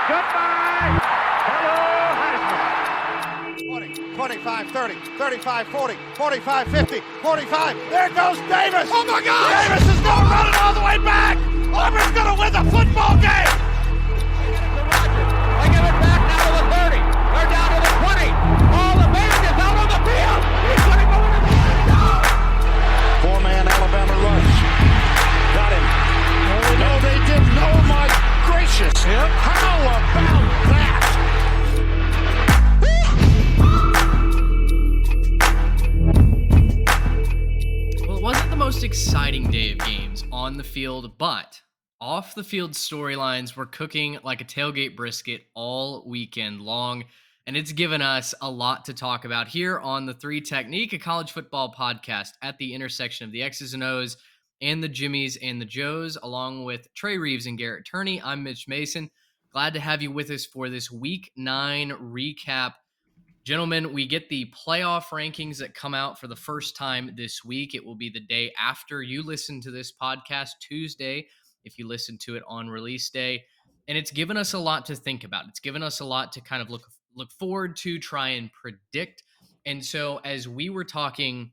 Goodbye. Hello, Heisman. 20, 25, 30, 35, 40, 45, 50, 45. There goes Davis. Oh, my God. Davis is going to run it all the way back. Auburn's going to win the football game. They give it back now to the 30. They're down to the 20. All the man is out on the field. He's going to go into the end zone. Four-man Alabama rush. Got him. Oh, no, they didn't. Oh, my gracious. Yep. How about that? Well, it wasn't the most exciting day of games on the field, but off the field storylines were cooking like a tailgate brisket all weekend long, and it's given us a lot to talk about here on the Three Technique, a college football podcast at the intersection of the X's and O's and the Jimmies and the Joes, along with Trey Reeves and Garrett Turney. I'm Mitch Mason. Glad to have you with us for this Week 9 recap. Gentlemen, we get the playoff rankings that come out for the first time this week. It will be the day after you listen to this podcast, Tuesday, if you listen to it on release day. And it's given us a lot to think about. It's given us a lot to kind of look forward to, try and predict. And so as we were talking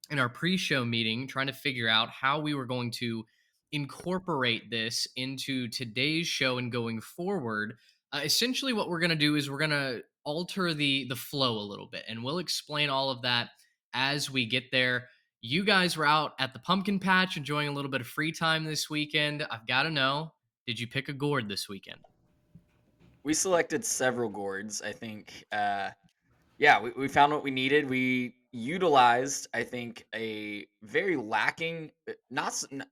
in our pre-show meeting, trying to figure out how we were going to incorporate this into today's show and going forward, essentially what we're going to do is we're going to alter the flow a little bit, and we'll explain all of that as we get there. You guys were out at the pumpkin patch enjoying a little bit of free time this weekend. I've got to know, did you pick a gourd this weekend? We selected several gourds. I think, we found what we needed. We utilized, I think, a very lacking,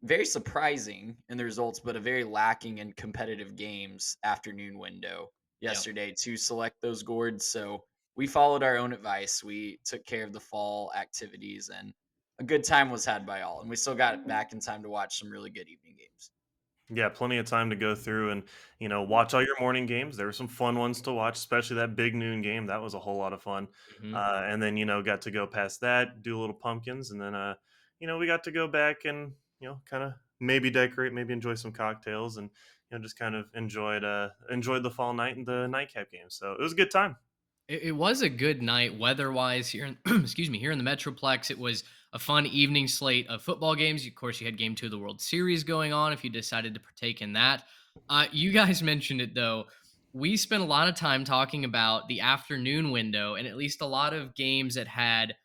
very surprising in the results, but a very lacking in competitive games afternoon window yesterday to select those gourds. So we followed our own advice. We took care of the fall activities, and a good time was had by all. And we still got back in time to watch some really good evening games. Yeah, plenty of time to go through and, watch all your morning games. There were some fun ones to watch, especially that big noon game. That was a whole lot of fun. Mhm. And then, got to go past that, do a little pumpkins. And then, we got to go back and, kind of maybe decorate, maybe enjoy some cocktails and, just kind of enjoyed the fall night and the nightcap game. So it was a good time. It was a good night weather-wise here in, here in the Metroplex. It was a fun evening slate of football games. Of course, you had Game 2 of the World Series going on if you decided to partake in that. You guys mentioned it, though. We spent a lot of time talking about the afternoon window and at least a lot of games that had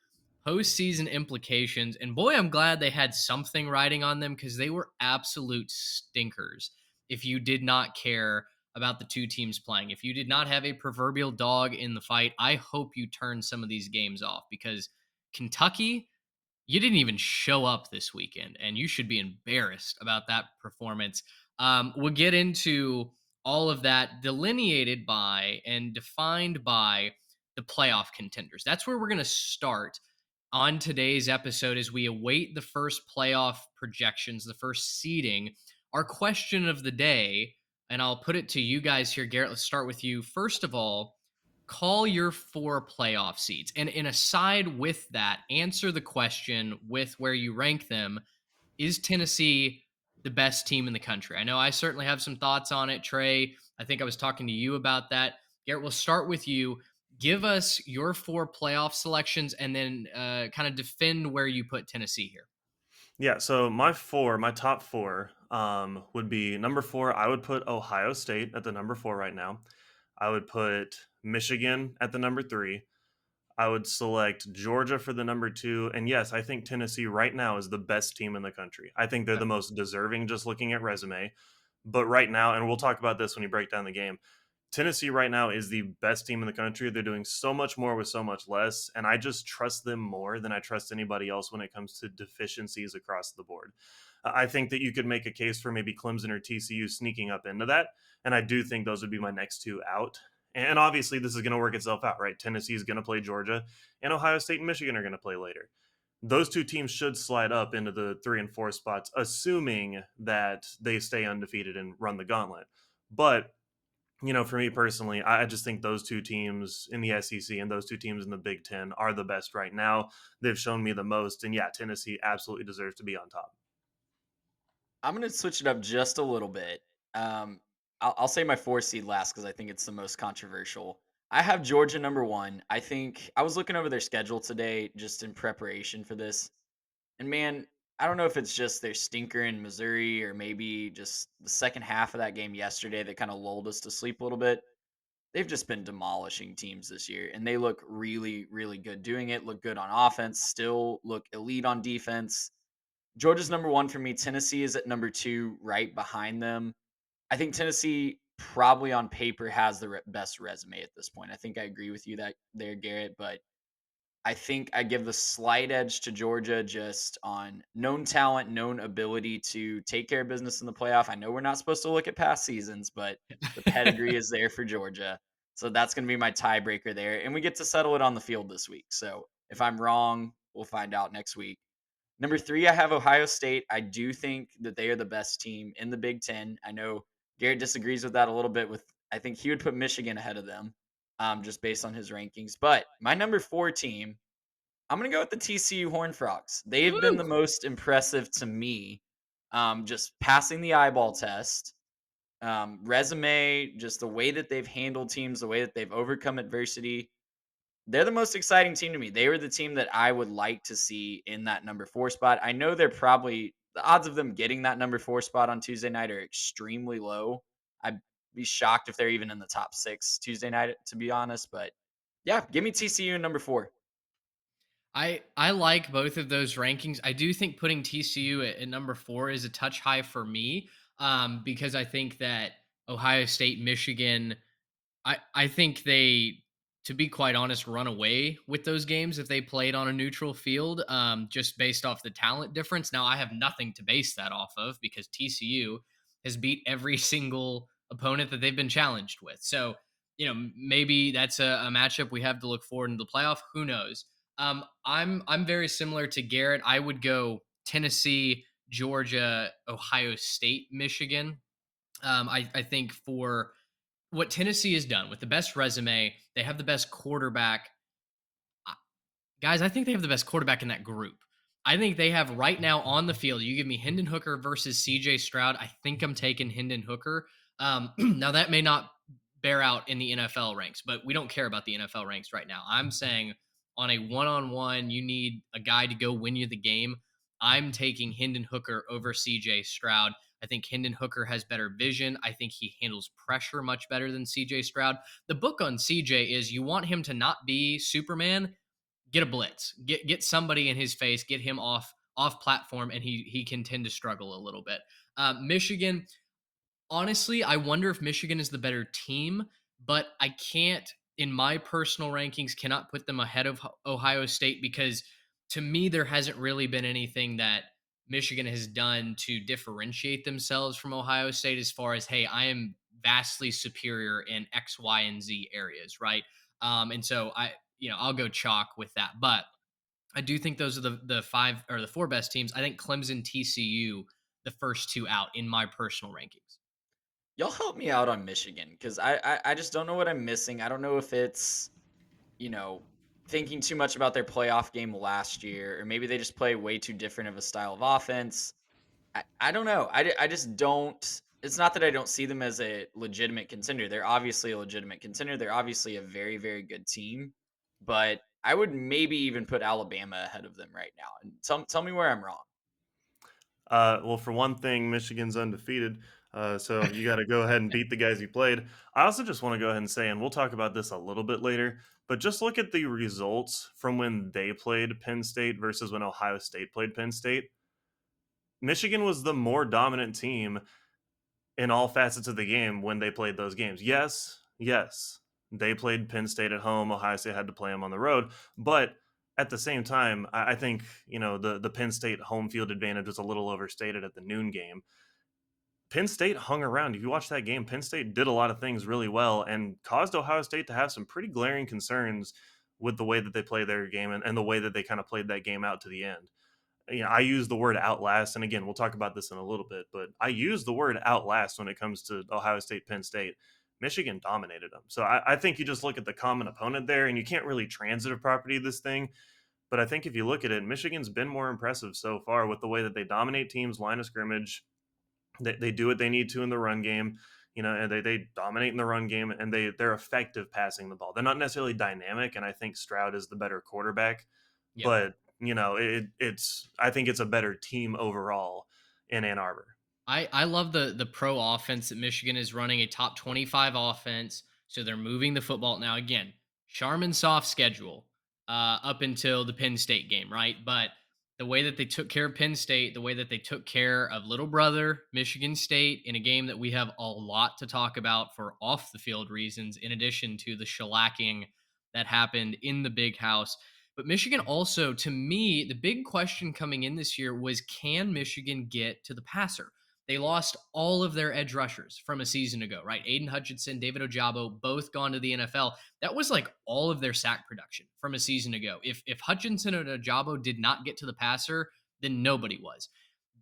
postseason implications. And boy, I'm glad they had something riding on them, because they were absolute stinkers if you did not care about the two teams playing. If you did not have a proverbial dog in the fight, I hope you turn some of these games off, because Kentucky, you didn't even show up this weekend, and you should be embarrassed about that performance. We'll get into all of that delineated by and defined by the playoff contenders. That's where we're going to start on today's episode as we await the first playoff projections, the first seeding. Our question of the day, and I'll put it to you guys here. Garrett, let's start with you. First of all, call your 4 playoff seeds. And aside with that, answer the question with where you rank them. Is Tennessee the best team in the country? I know I certainly have some thoughts on it. Trey, I think I was talking to you about that. Garrett, we'll start with you. Give us your 4 playoff selections and then kind of defend where you put Tennessee here. Yeah, so my top four would be number 4. I would put Ohio State at the number 4 right now. I would put Michigan at the number 3. I would select Georgia for the number 2. And yes, I think Tennessee right now is the best team in the country. I think they're the most deserving just looking at resume. But right now, and we'll talk about this when you break down the game, Tennessee right now is the best team in the country. They're doing so much more with so much less, and I just trust them more than I trust anybody else when it comes to deficiencies across the board. I think that you could make a case for maybe Clemson or TCU sneaking up into that, and I do think those would be my next 2 out. And obviously, this is going to work itself out, right? Tennessee is going to play Georgia, and Ohio State and Michigan are going to play later. Those 2 teams should slide up into the 3 and 4 spots, assuming that they stay undefeated and run the gauntlet. But for me personally, I just think those 2 teams in the SEC and those 2 teams in the Big Ten are the best right now. They've shown me the most. And yeah, Tennessee absolutely deserves to be on top. I'm going to switch it up just a little bit. I'll say my 4 seed last because I think it's the most controversial. I have Georgia number 1. I think I was looking over their schedule today just in preparation for this, and man, I don't know if it's just their stinker in Missouri or maybe just the second half of that game yesterday that kinda lulled us to sleep a little bit. They've just been demolishing teams this year, and they look really, really good doing it, look good on offense, still look elite on defense. Georgia's number 1 for me. Tennessee is at number 2 right behind them. I think Tennessee probably on paper has the best resume at this point. I think I agree with you that there, Garrett, but I think I give the slight edge to Georgia just on known talent, known ability to take care of business in the playoff. I know we're not supposed to look at past seasons, but the pedigree is there for Georgia. So that's going to be my tiebreaker there. And we get to settle it on the field this week. So if I'm wrong, we'll find out next week. Number 3, I have Ohio State. I do think that they are the best team in the Big Ten. I know Garrett disagrees with that a little bit. I think he would put Michigan ahead of them, just based on his rankings. But my number 4 team, I'm gonna go with the TCU Horned Frogs. They've been Woo! the most impressive to me, just passing the eyeball test, resume, just the way that they've handled teams, the way that they've overcome adversity. They're the most exciting team to me. They were the team that I would like to see in that number 4 spot. I know they're probably the odds of them getting that number 4 spot on Tuesday night are extremely low. I'd be shocked if they're even in the top 6 Tuesday night, to be honest. But yeah, give me TCU number 4. I like both of those rankings. I do think putting TCU at number 4 is a touch high for me, because I think that Ohio State, Michigan, I think they, to be quite honest, run away with those games if they played on a neutral field, just based off the talent difference. Now, I have nothing to base that off of because TCU has beat every single opponent that they've been challenged with. So, maybe that's a matchup we have to look forward into the playoff. Who knows? I'm very similar to Garrett. I would go Tennessee, Georgia, Ohio State, Michigan. I think for what Tennessee has done with the best resume, they have the best quarterback. Guys, I think they have the best quarterback in that group. I think they have right now on the field. You give me Hendon Hooker versus CJ Stroud. I think I'm taking Hendon Hooker. Now, that may not bear out in the NFL ranks, but we don't care about the NFL ranks right now. I'm saying on a one on one, you need a guy to go win you the game. I'm taking Hendon Hooker over CJ Stroud. I think Hendon Hooker has better vision. I think he handles pressure much better than CJ Stroud. The book on CJ is you want him to not be Superman, get a blitz, get somebody in his face, get him off platform, and he can tend to struggle a little bit. Michigan, honestly, I wonder if Michigan is the better team, but I can't, in my personal rankings, cannot put them ahead of Ohio State because to me, there hasn't really been anything that Michigan has done to differentiate themselves from Ohio State as far as, hey, I am vastly superior in X, Y, and Z areas, right? And so I'll go chalk with that. But I do think those are the 5 or the 4 best teams. I think Clemson, TCU, the first 2 out in my personal rankings. Y'all help me out on Michigan because I just don't know what I'm missing. I don't know if it's, you know, thinking too much about their playoff game last year, or maybe they just play way too different of a style of offense. I don't know. I just don't. It's not that I don't see them as a legitimate contender. They're obviously a legitimate contender. They're obviously a very, very good team. But I would maybe even put Alabama ahead of them right now. And tell me where I'm wrong. Well, for one thing, Michigan's undefeated. So you got to go ahead and beat the guys you played. I also just want to go ahead and say, and we'll talk about this a little bit later, but just look at the results from when they played Penn State versus when Ohio State played Penn State. Michigan was the more dominant team in all facets of the game when they played those games. Yes, they played Penn State at home. Ohio State had to play them on the road, but at the same time, I think the Penn State home field advantage was a little overstated at the noon game. Penn State hung around. If you watch that game, Penn State did a lot of things really well and caused Ohio State to have some pretty glaring concerns with the way that they play their game and the way that they kind of played that game out to the end. I use the word outlast, and again, we'll talk about this in a little bit, but I use the word outlast when it comes to Ohio State, Penn State. Michigan dominated them. So I think you just look at the common opponent there, and you can't really transitive property this thing. But I think if you look at it, Michigan's been more impressive so far with the way that they dominate teams, line of scrimmage. They do what they need to in the run game. And they dominate in the run game, and they're effective passing the ball. They're not necessarily dynamic, and I think Stroud is the better quarterback, Yep. but it's I think it's a better team overall in Ann Arbor. I love the pro offense that Michigan is running, a top 25 offense. So they're moving the football. Now, again, Charmin's soft schedule up until the Penn State game, right? But the way that they took care of Penn State, the way that they took care of little brother Michigan State in a game that we have a lot to talk about for off the field reasons, in addition to the shellacking that happened in the big house. But Michigan also, to me, the big question coming in this year was, can Michigan get to the passer? They lost all of their edge rushers from a season ago, right? Aiden Hutchinson, David Ojabo, both gone to the NFL. That was like all of their sack production from a season ago. If Hutchinson and Ojabo did not get to the passer, then nobody was.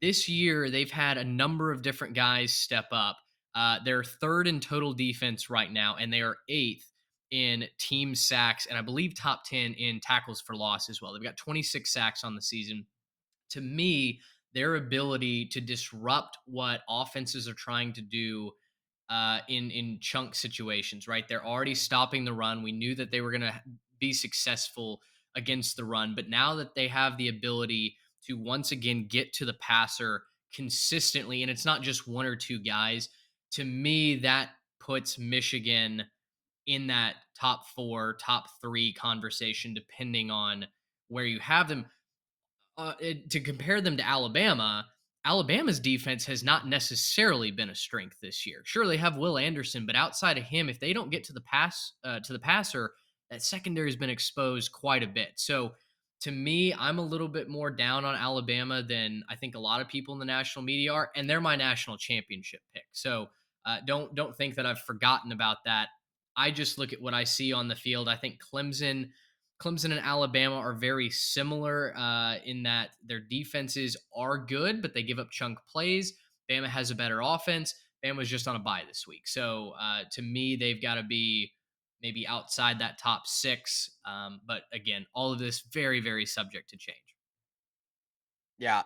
This year, they've had a number of different guys step up. They're third in total defense right now, and they are eighth in team sacks, and I believe top 10 in tackles for loss as well. They've got 26 sacks on the season. To me, their ability to disrupt what offenses are trying to do in chunk situations, right? They're already stopping the run. We knew that they were going to be successful against the run, but now that they have the ability to once again get to the passer consistently, and it's not just one or two guys, to me, that puts Michigan in that top four, top three conversation, depending on where you have them. To compare them to Alabama, Alabama's defense has not necessarily been a strength this year. Sure, they have Will Anderson, but outside of him, if they don't get to the passer, that secondary has been exposed quite a bit. So, to me, I'm a little bit more down on Alabama than I think a lot of people in the national media are, and they're my national championship pick. So, don't think that I've forgotten about that. I just look at what I see on the field. I think Clemson and Alabama are very similar in that their defenses are good, but they give up chunk plays. Bama has a better offense. Bama's just on a bye this week. So to me, they've got to be maybe outside that top six. But again, all of this very, very subject to change. Yeah,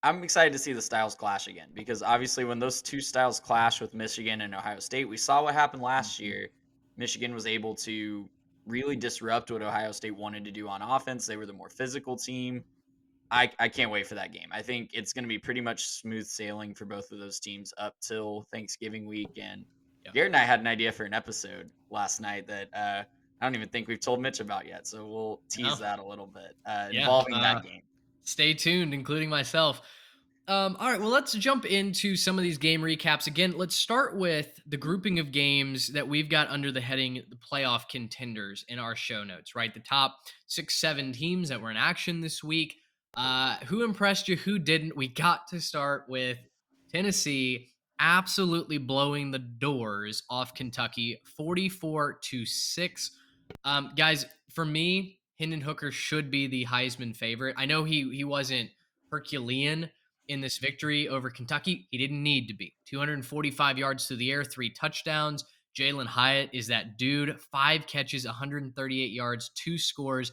I'm excited to see the styles clash again because obviously when those two styles clash with Michigan and Ohio State, we saw what happened last year. Michigan was able to really disrupt what Ohio State wanted to do on offense. They were the more physical team. I can't wait for that game. I think it's going to be pretty much smooth sailing for both of those teams up till Thanksgiving week. And Yeah. Garrett and I had an idea for an episode last night that I don't even think we've told Mitch about yet. So we'll tease that a little bit involving that game. Stay tuned, including myself. All right, well, let's jump into some of these game recaps. Again, let's start with the grouping of games that we've got under the heading the playoff contenders in our show notes, right? The top 6-7 teams that were in action this week. Who impressed you? Who didn't? We got to start with Tennessee absolutely blowing the doors off Kentucky 44-6. Guys, for me, Hendon Hooker should be the Heisman favorite. I know he wasn't Herculean in this victory over Kentucky. He didn't need to be. 245 yards through the air, 3 touchdowns. Jalen Hyatt is that dude. 5 catches, 138 yards, 2 scores.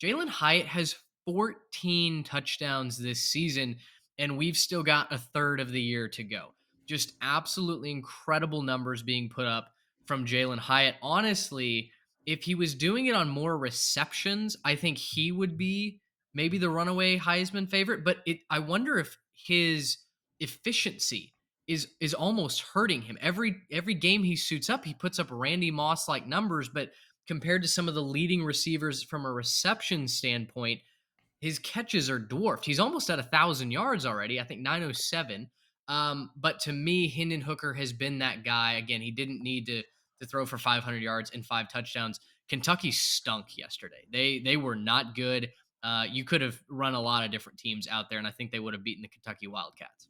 Jalen Hyatt has 14 touchdowns this season, and we've still got a third of the year to go. Just absolutely incredible numbers being put up from Jalen Hyatt. Honestly, if he was doing it on more receptions, I think he would be maybe the runaway Heisman favorite. But I wonder if his efficiency is almost hurting him. Every game he suits up, he puts up Randy Moss like numbers, but compared to some of the leading receivers from a reception standpoint, his catches are dwarfed. He's almost at 1,000 yards already. I think 907. But to me, Hendon Hooker has been that guy. Again, he didn't need to throw for 500 yards and 5 touchdowns. Kentucky stunk yesterday. They were not good. You could have run a lot of different teams out there, and I think they would have beaten the Kentucky Wildcats.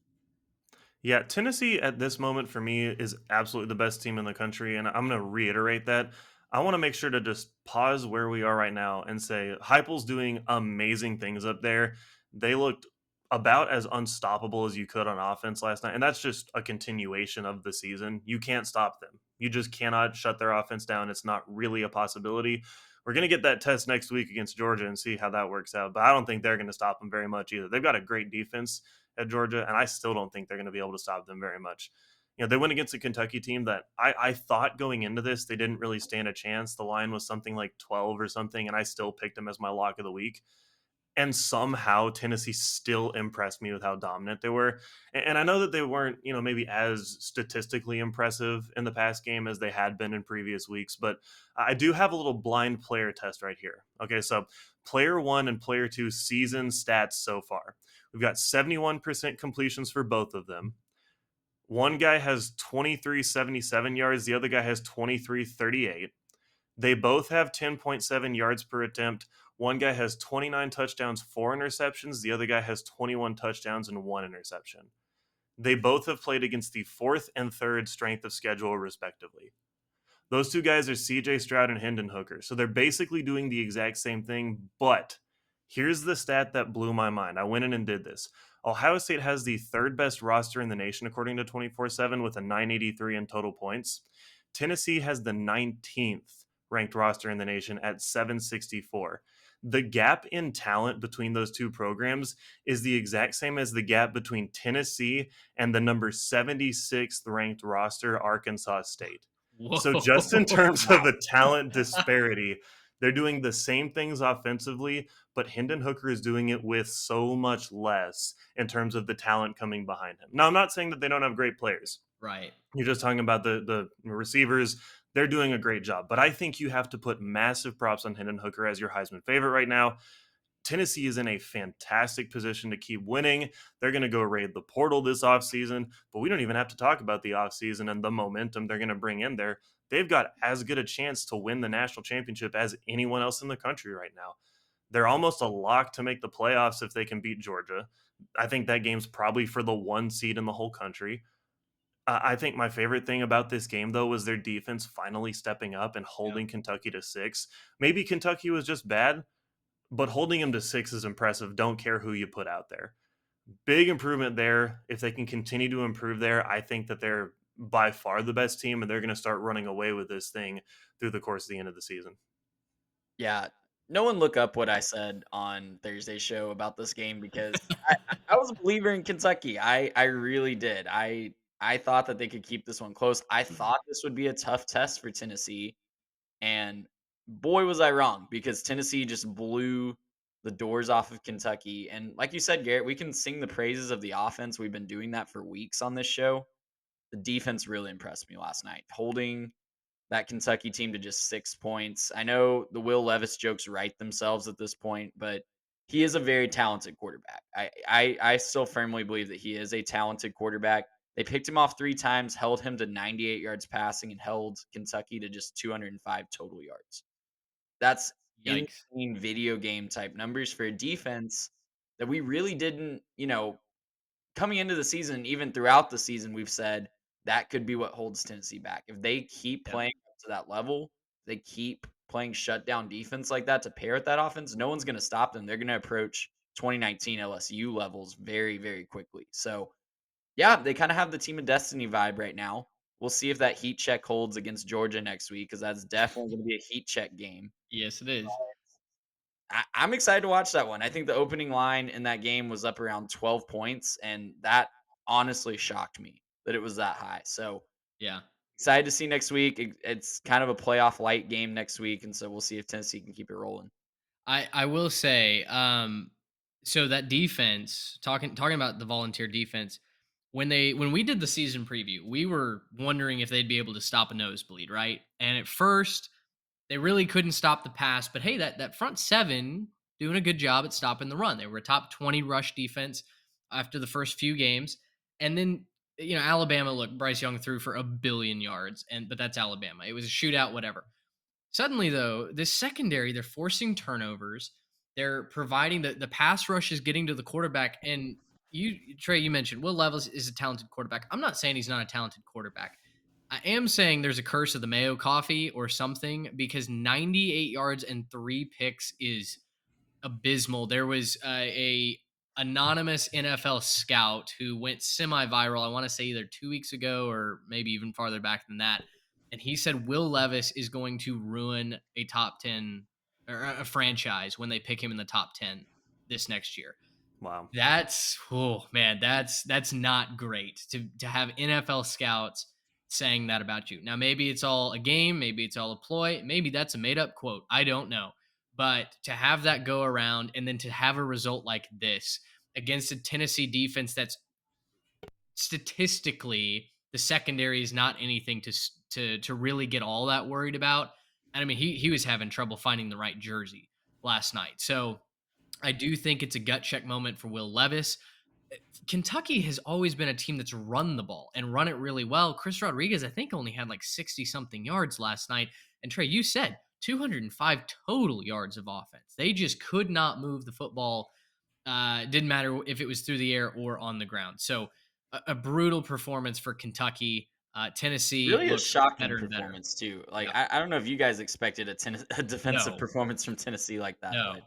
Yeah, Tennessee at this moment for me is absolutely the best team in the country, and I'm going to reiterate that. I want to make sure to just pause where we are right now and say Heupel's doing amazing things up there. They looked about as unstoppable as you could on offense last night, and that's just a continuation of the season. You can't stop them. You just cannot shut their offense down. It's not really a possibility. We're going to get that test next week against Georgia and see how that works out, but I don't think they're going to stop them very much either. They've got a great defense at Georgia, and I still don't think they're going to be able to stop them very much. They went against a Kentucky team that I thought going into this they didn't really stand a chance. The line was something like 12 or something, and I still picked them as my lock of the week. And somehow Tennessee still impressed me with how dominant they were. And I know that they weren't, maybe as statistically impressive in the past game as they had been in previous weeks, but I do have a little blind player test right here. Okay, so player one and player two season stats so far. We've got 71% completions for both of them. One guy has 2377 yards, the other guy has 2338. They both have 10.7 yards per attempt. One guy has 29 touchdowns, 4 interceptions. The other guy has 21 touchdowns and 1 interception. They both have played against the fourth and third strength of schedule, respectively. Those two guys are CJ Stroud and Hendon Hooker. So they're basically doing the exact same thing. But here's the stat that blew my mind. I went in and did this. Ohio State has the third best roster in the nation, according to 24/7, with a 983 in total points. Tennessee has the 19th ranked roster in the nation at 764. The gap in talent between those two programs is the exact same as the gap between Tennessee and the number 76th ranked roster, Arkansas State. So Whoa. just in terms of a talent disparity, they're doing the same things offensively, but Hendon Hooker is doing it with so much less in terms of the talent coming behind him. Now, I'm not saying that they don't have great players. Right. You're just talking about the receivers. They're doing a great job. But I think you have to put massive props on Hendon Hooker as your Heisman favorite right now. Tennessee is in a fantastic position to keep winning. They're going to go raid the portal this offseason, but we don't even have to talk about the offseason and the momentum they're going to bring in there. They've got as good a chance to win the national championship as anyone else in the country right now. They're almost a lock to make the playoffs if they can beat Georgia. I think that game's probably for the 1 seed in the whole country. I think my favorite thing about this game, though, was their defense finally stepping up and holding Kentucky to 6. Maybe Kentucky was just bad, but holding them to 6 is impressive. Don't care who you put out there. Big improvement there. If they can continue to improve there, I think that they're by far the best team, and they're going to start running away with this thing through the course of the end of the season. Yeah. No one look up what I said on Thursday's show about this game because I was a believer in Kentucky. I really did. I thought that they could keep this one close. I thought this would be a tough test for Tennessee. And boy, was I wrong because Tennessee just blew the doors off of Kentucky. And like you said, Garrett, we can sing the praises of the offense. We've been doing that for weeks on this show. The defense really impressed me last night, holding that Kentucky team to just 6 points. I know the Will Levis jokes write themselves at this point, but he is a very talented quarterback. I still firmly believe that he is a talented quarterback. They picked him off 3 times, held him to 98 yards passing, and held Kentucky to just 205 total yards. That's Yikes. insane video game type numbers for a defense that we really didn't, coming into the season, even throughout the season, we've said that could be what holds Tennessee back. If they keep Yeah. playing up to that level, they keep playing shutdown defense like that to pair with that offense, no one's going to stop them. They're going to approach 2019 LSU levels very, very quickly. So, yeah, they kind of have the team of destiny vibe right now. We'll see if that heat check holds against Georgia next week because that's definitely going to be a heat check game. Yes, it is. I'm excited to watch that one. I think the opening line in that game was up around 12 points, and that honestly shocked me that it was that high. So Yeah. excited to see next week. It's kind of a playoff light game next week, and so we'll see if Tennessee can keep it rolling. I will say, so that defense, talking about the volunteer defense, when we did the season preview, we were wondering if they'd be able to stop a nosebleed, right? And at first, they really couldn't stop the pass, but hey, that front seven doing a good job at stopping the run. They were a top 20 rush defense after the first few games. And then, Alabama, look, Bryce Young threw for 1 billion yards, but that's Alabama. It was a shootout, whatever. Suddenly, though, this secondary, they're forcing turnovers. They're providing the pass rush is getting to the quarterback. And Trey, you mentioned Will Levis is a talented quarterback. I'm not saying he's not a talented quarterback. I am saying there's a curse of the Mayo coffee or something because 98 yards and 3 picks is abysmal. There was a anonymous NFL scout who went semi-viral. I want to say either 2 weeks ago or maybe even farther back than that. And he said Will Levis is going to ruin a top 10 or a franchise when they pick him in the top 10 this next year. Wow. Oh man, that's not great to have NFL scouts saying that about you. Now maybe it's all a game, maybe it's all a ploy, maybe that's a made up quote. I don't know. But to have that go around and then to have a result like this against a Tennessee defense that's statistically the secondary is not anything to really get all that worried about. And I mean, he was having trouble finding the right jersey last night. So I do think it's a gut check moment for Will Levis. Kentucky has always been a team that's run the ball and run it really well. Chris Rodriguez, I think, only had like 60 something yards last night. And Trey, you said 205 total yards of offense. They just could not move the football. Didn't matter if it was through the air or on the ground. So a brutal performance for Kentucky. Tennessee Really a looked shocking better and better. performance too. Like Yep. I don't know if you guys expected a defensive No, performance from Tennessee like that, no. but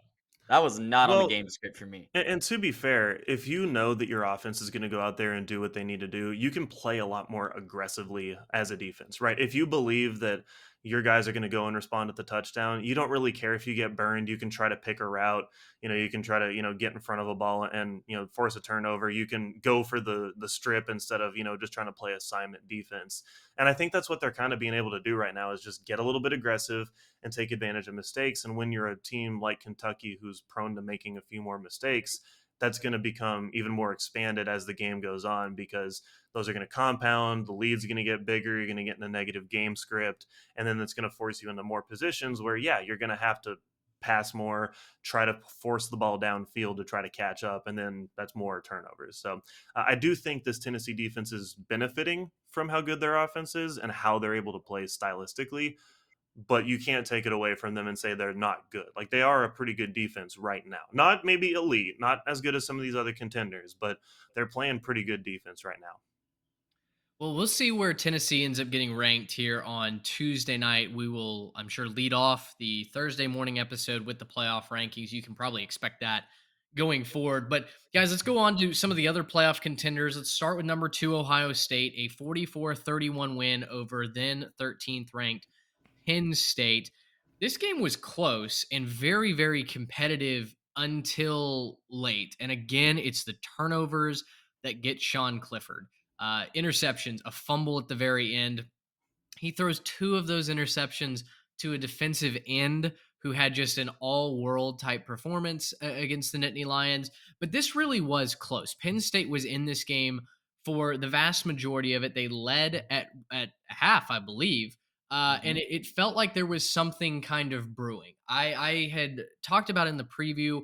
that was not on the Well, game script for me. and to be fair, if you know that your offense is going to go out there and do what they need to do, you can play a lot more aggressively as a defense, right? If you believe that your guys are going to go and respond at the touchdown, you don't really care if you get burned. You can try to pick a route. You can try to get in front of a ball and force a turnover. You can go for the strip instead of just trying to play assignment defense. And I think that's what they're kind of being able to do right now is just get a little bit aggressive and take advantage of mistakes. And when you're a team like Kentucky who's prone to making a few more mistakes, that's going to become even more expanded as the game goes on because those are going to compound. The lead's going to get bigger. You're going to get in a negative game script. And then that's going to force you into more positions where, yeah, you're going to have to pass more, try to force the ball downfield to try to catch up. And then that's more turnovers. So I do think this Tennessee defense is benefiting from how good their offense is and how they're able to play stylistically, but you can't take it away from them and say they're not good. Like they are a pretty good defense right now. Not maybe elite, not as good as some of these other contenders, but they're playing pretty good defense right now. Well, we'll see where Tennessee ends up getting ranked here on Tuesday night. We will, I'm sure, lead off the Thursday morning episode with the playoff rankings. You can probably expect that going forward. But, guys, let's go on to some of the other playoff contenders. Let's start with number 2, Ohio State, a 44-31 win over then 13th ranked Penn State. This game was close and very, very competitive until late. And again, it's the turnovers that get Sean Clifford. Interceptions, a fumble at the very end. He throws 2 of those interceptions to a defensive end who had just an all-world type performance against the Nittany Lions. But this really was close. Penn State was in this game for the vast majority of it. They led at half, I believe. And it felt like there was something kind of brewing. I had talked about in the preview,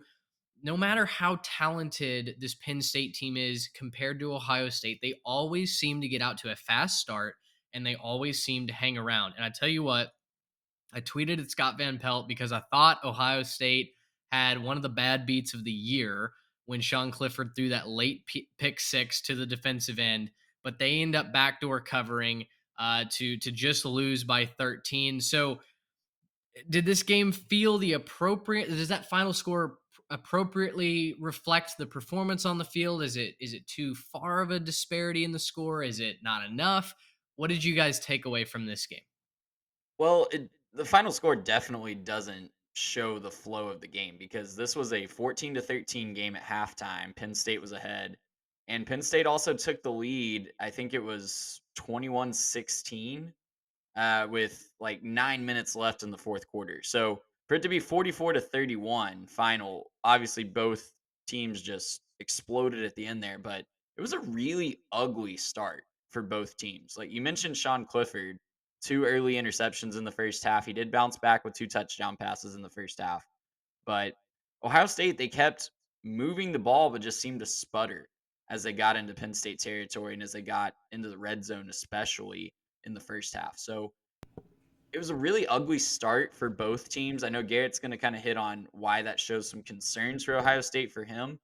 no matter how talented this Penn State team is compared to Ohio State, they always seem to get out to a fast start and they always seem to hang around. And I tell you what, I tweeted at Scott Van Pelt because I thought Ohio State had one of the bad beats of the year when Sean Clifford threw that late pick 6 to the defensive end, but they end up backdoor covering to just lose by 13. So did this game feel the appropriate? Does that final score appropriately reflect the performance on the field? Is it too far of a disparity in the score? Is it not enough? What did you guys take away from this game? Well, the final score definitely doesn't show the flow of the game because this was a 14-13 game at halftime. Penn State was ahead, and Penn State also took the lead. I think it was 21-16 with like 9 minutes left in the fourth quarter. So for it to be 44-31 final, obviously both teams just exploded at the end there, but it was a really ugly start for both teams. Like you mentioned Sean Clifford, 2 early interceptions in the first half. He did bounce back with 2 touchdown passes in the first half. But Ohio State, they kept moving the ball, but just seemed to sputter as they got into Penn State territory and as they got into the red zone, especially in the first half. So it was a really ugly start for both teams. I know Garrett's going to kind of hit on why that shows some concerns for Ohio State for him.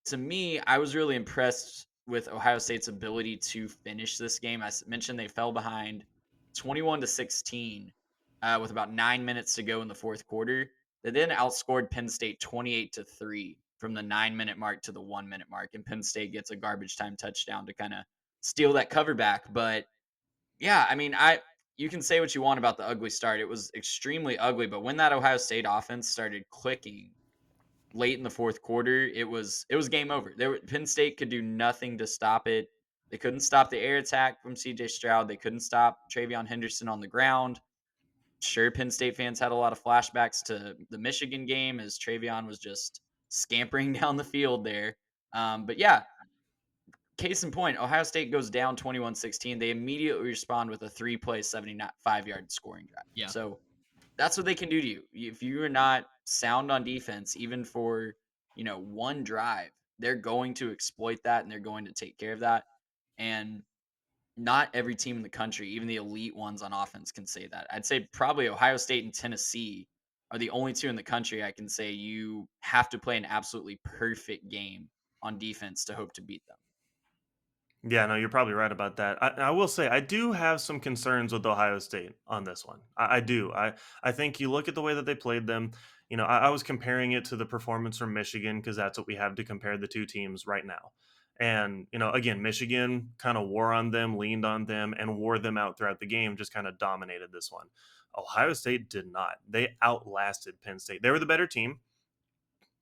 To me, I was really impressed with Ohio State's ability to finish this game. I mentioned they fell behind 21-16 with about 9 minutes to go in the fourth quarter. They then outscored Penn State 28-3 from the 9 minute mark to the 1 minute mark, and Penn State gets a garbage time touchdown to kind of steal that cover back. But yeah, I mean, you can say what you want about the ugly start. It was extremely ugly, but when that Ohio State offense started clicking, late in the fourth quarter, it was game over. Penn State could do nothing to stop it. They couldn't stop the air attack from CJ Stroud. They couldn't stop Travion Henderson on the ground. Sure, Penn State fans had a lot of flashbacks to the Michigan game as Travion was just scampering down the field there. But yeah, case in point, Ohio State goes down 21-16. They immediately respond with a 3-play, 75-yard scoring drive. Yeah. So that's what they can do to you. If you are not sound on defense, even for, one drive, they're going to exploit that and they're going to take care of that. And not every team in the country, even the elite ones on offense, can say that. I'd say probably Ohio State and Tennessee are the only two in the country I can say you have to play an absolutely perfect game on defense to hope to beat them. Yeah, no, you're probably right about that. I will say I do have some concerns with Ohio State on this one. I do. I think you look at the way that they played them. I was comparing it to the performance from Michigan because that's what we have to compare the two teams right now. And again, Michigan kind of wore on them, leaned on them, and wore them out throughout the game. Just kind of dominated this one. Ohio State did not. They outlasted Penn State. They were the better team.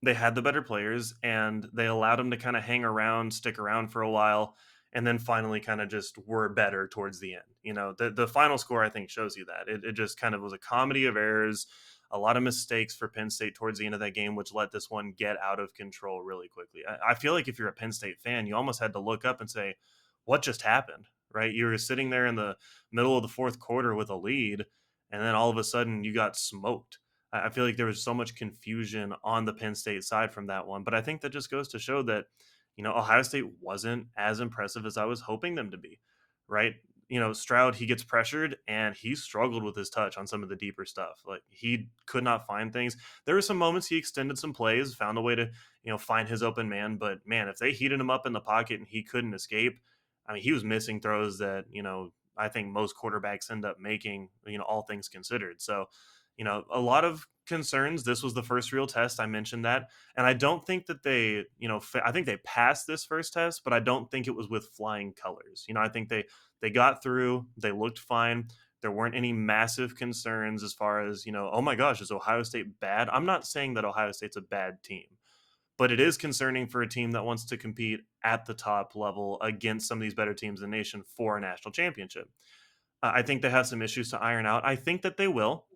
They had the better players, and they allowed them to kind of hang around, stick around for a while, and then finally kind of just were better towards the end. The final score I think shows you that it just kind of was a comedy of errors, a lot of mistakes for Penn State towards the end of that game, which let this one get out of control really quickly. I feel like if you're a Penn State fan, you almost had to look up and say, "What just happened?" Right? You were sitting there in the middle of the fourth quarter with a lead, and then all of a sudden you got smoked. I feel like there was so much confusion on the Penn State side from that one. But I think that just goes to show that, Ohio State wasn't as impressive as I was hoping them to be, right? Stroud, he gets pressured and he struggled with his touch on some of the deeper stuff. Like he could not find things. There were some moments he extended some plays, found a way to, find his open man. But man, if they heated him up in the pocket and he couldn't escape, I mean, he was missing throws that, I think most quarterbacks end up making, all things considered. So, a lot of concerns. This was the first real test. I mentioned that. And I don't think that they, I think they passed this first test, but I don't think it was with flying colors. I think they got through, they looked fine. There weren't any massive concerns as far as, oh my gosh, is Ohio State bad? I'm not saying that Ohio State's a bad team, but it is concerning for a team that wants to compete at the top level against some of these better teams in the nation for a national championship. I think they have some issues to iron out. I think that they will.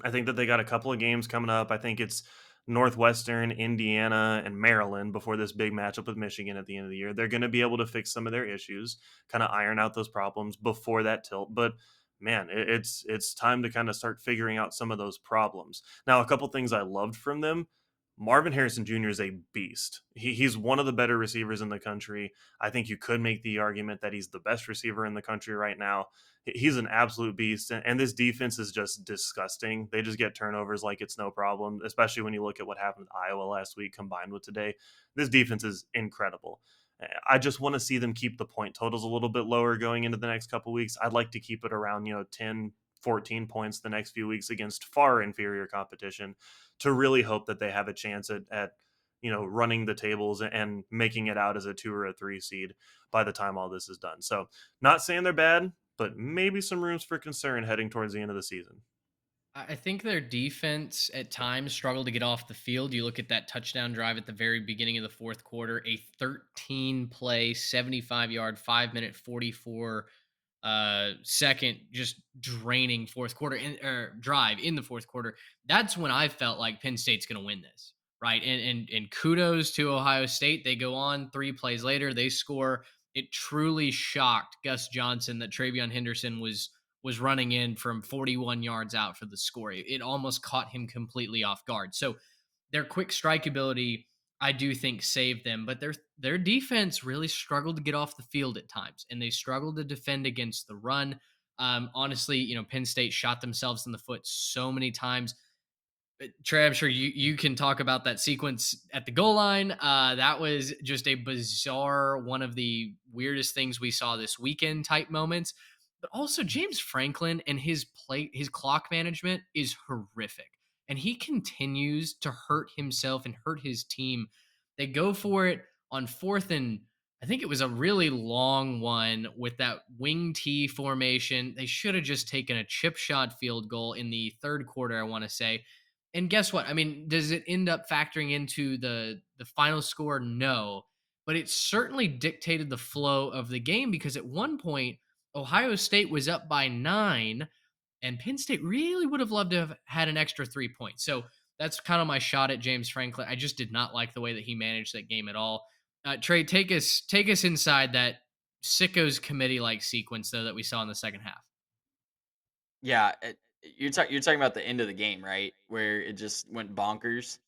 I think that they got a couple of games coming up. I think it's Northwestern, Indiana, and Maryland before this big matchup with Michigan at the end of the year. They're going to be able to fix some of their issues, kind of iron out those problems before that tilt. But man, it's time to kind of start figuring out some of those problems. Now, a couple things I loved from them. Marvin Harrison Jr. is a beast. He's one of the better receivers in the country. I think you could make the argument that he's the best receiver in the country right now. He's an absolute beast, and this defense is just disgusting. They just get turnovers like it's no problem, especially when you look at what happened with Iowa last week combined with today. This defense is incredible. I just want to see them keep the point totals a little bit lower going into the next couple weeks. I'd like to keep it around, 10, 14 points the next few weeks against far inferior competition to really hope that they have a chance at running the tables and making it out as a 2 or a 3 seed by the time all this is done. So not saying they're bad, but maybe some rooms for concern heading towards the end of the season. I think their defense at times struggled to get off the field. You look at that touchdown drive at the very beginning of the fourth quarter, a 13 play, 75-yard, 5-minute, 44 second just draining fourth quarter drive in the fourth quarter. That's when I felt like Penn State's going to win this, right? And kudos to Ohio State. They go on 3 plays later, they score. It truly shocked Gus Johnson that Travion Henderson was running in from 41 yards out for the score. It almost caught him completely off guard. So their quick strike ability, I do think, saved them, but their defense really struggled to get off the field at times, and they struggled to defend against the run. Honestly, Penn State shot themselves in the foot so many times. Trey, I'm sure you can talk about that sequence at the goal line. That was just a bizarre, one of the weirdest things we saw this weekend type moments. But also James Franklin and his clock management is horrific. And he continues to hurt himself and hurt his team. They go for it on fourth and I think it was a really long one with that wing T formation. They should have just taken a chip shot field goal in the third quarter, I want to say. And guess what? I mean, does it end up factoring into the final score? No, but it certainly dictated the flow of the game because at one point Ohio State was up by 9 and Penn State really would have loved to have had an extra 3 points. So that's kind of my shot at James Franklin. I just did not like the way that he managed that game at all. Trey, take us inside that sickos committee like sequence though that we saw in the second half. Yeah, you're talking about the end of the game, right? Where it just went bonkers.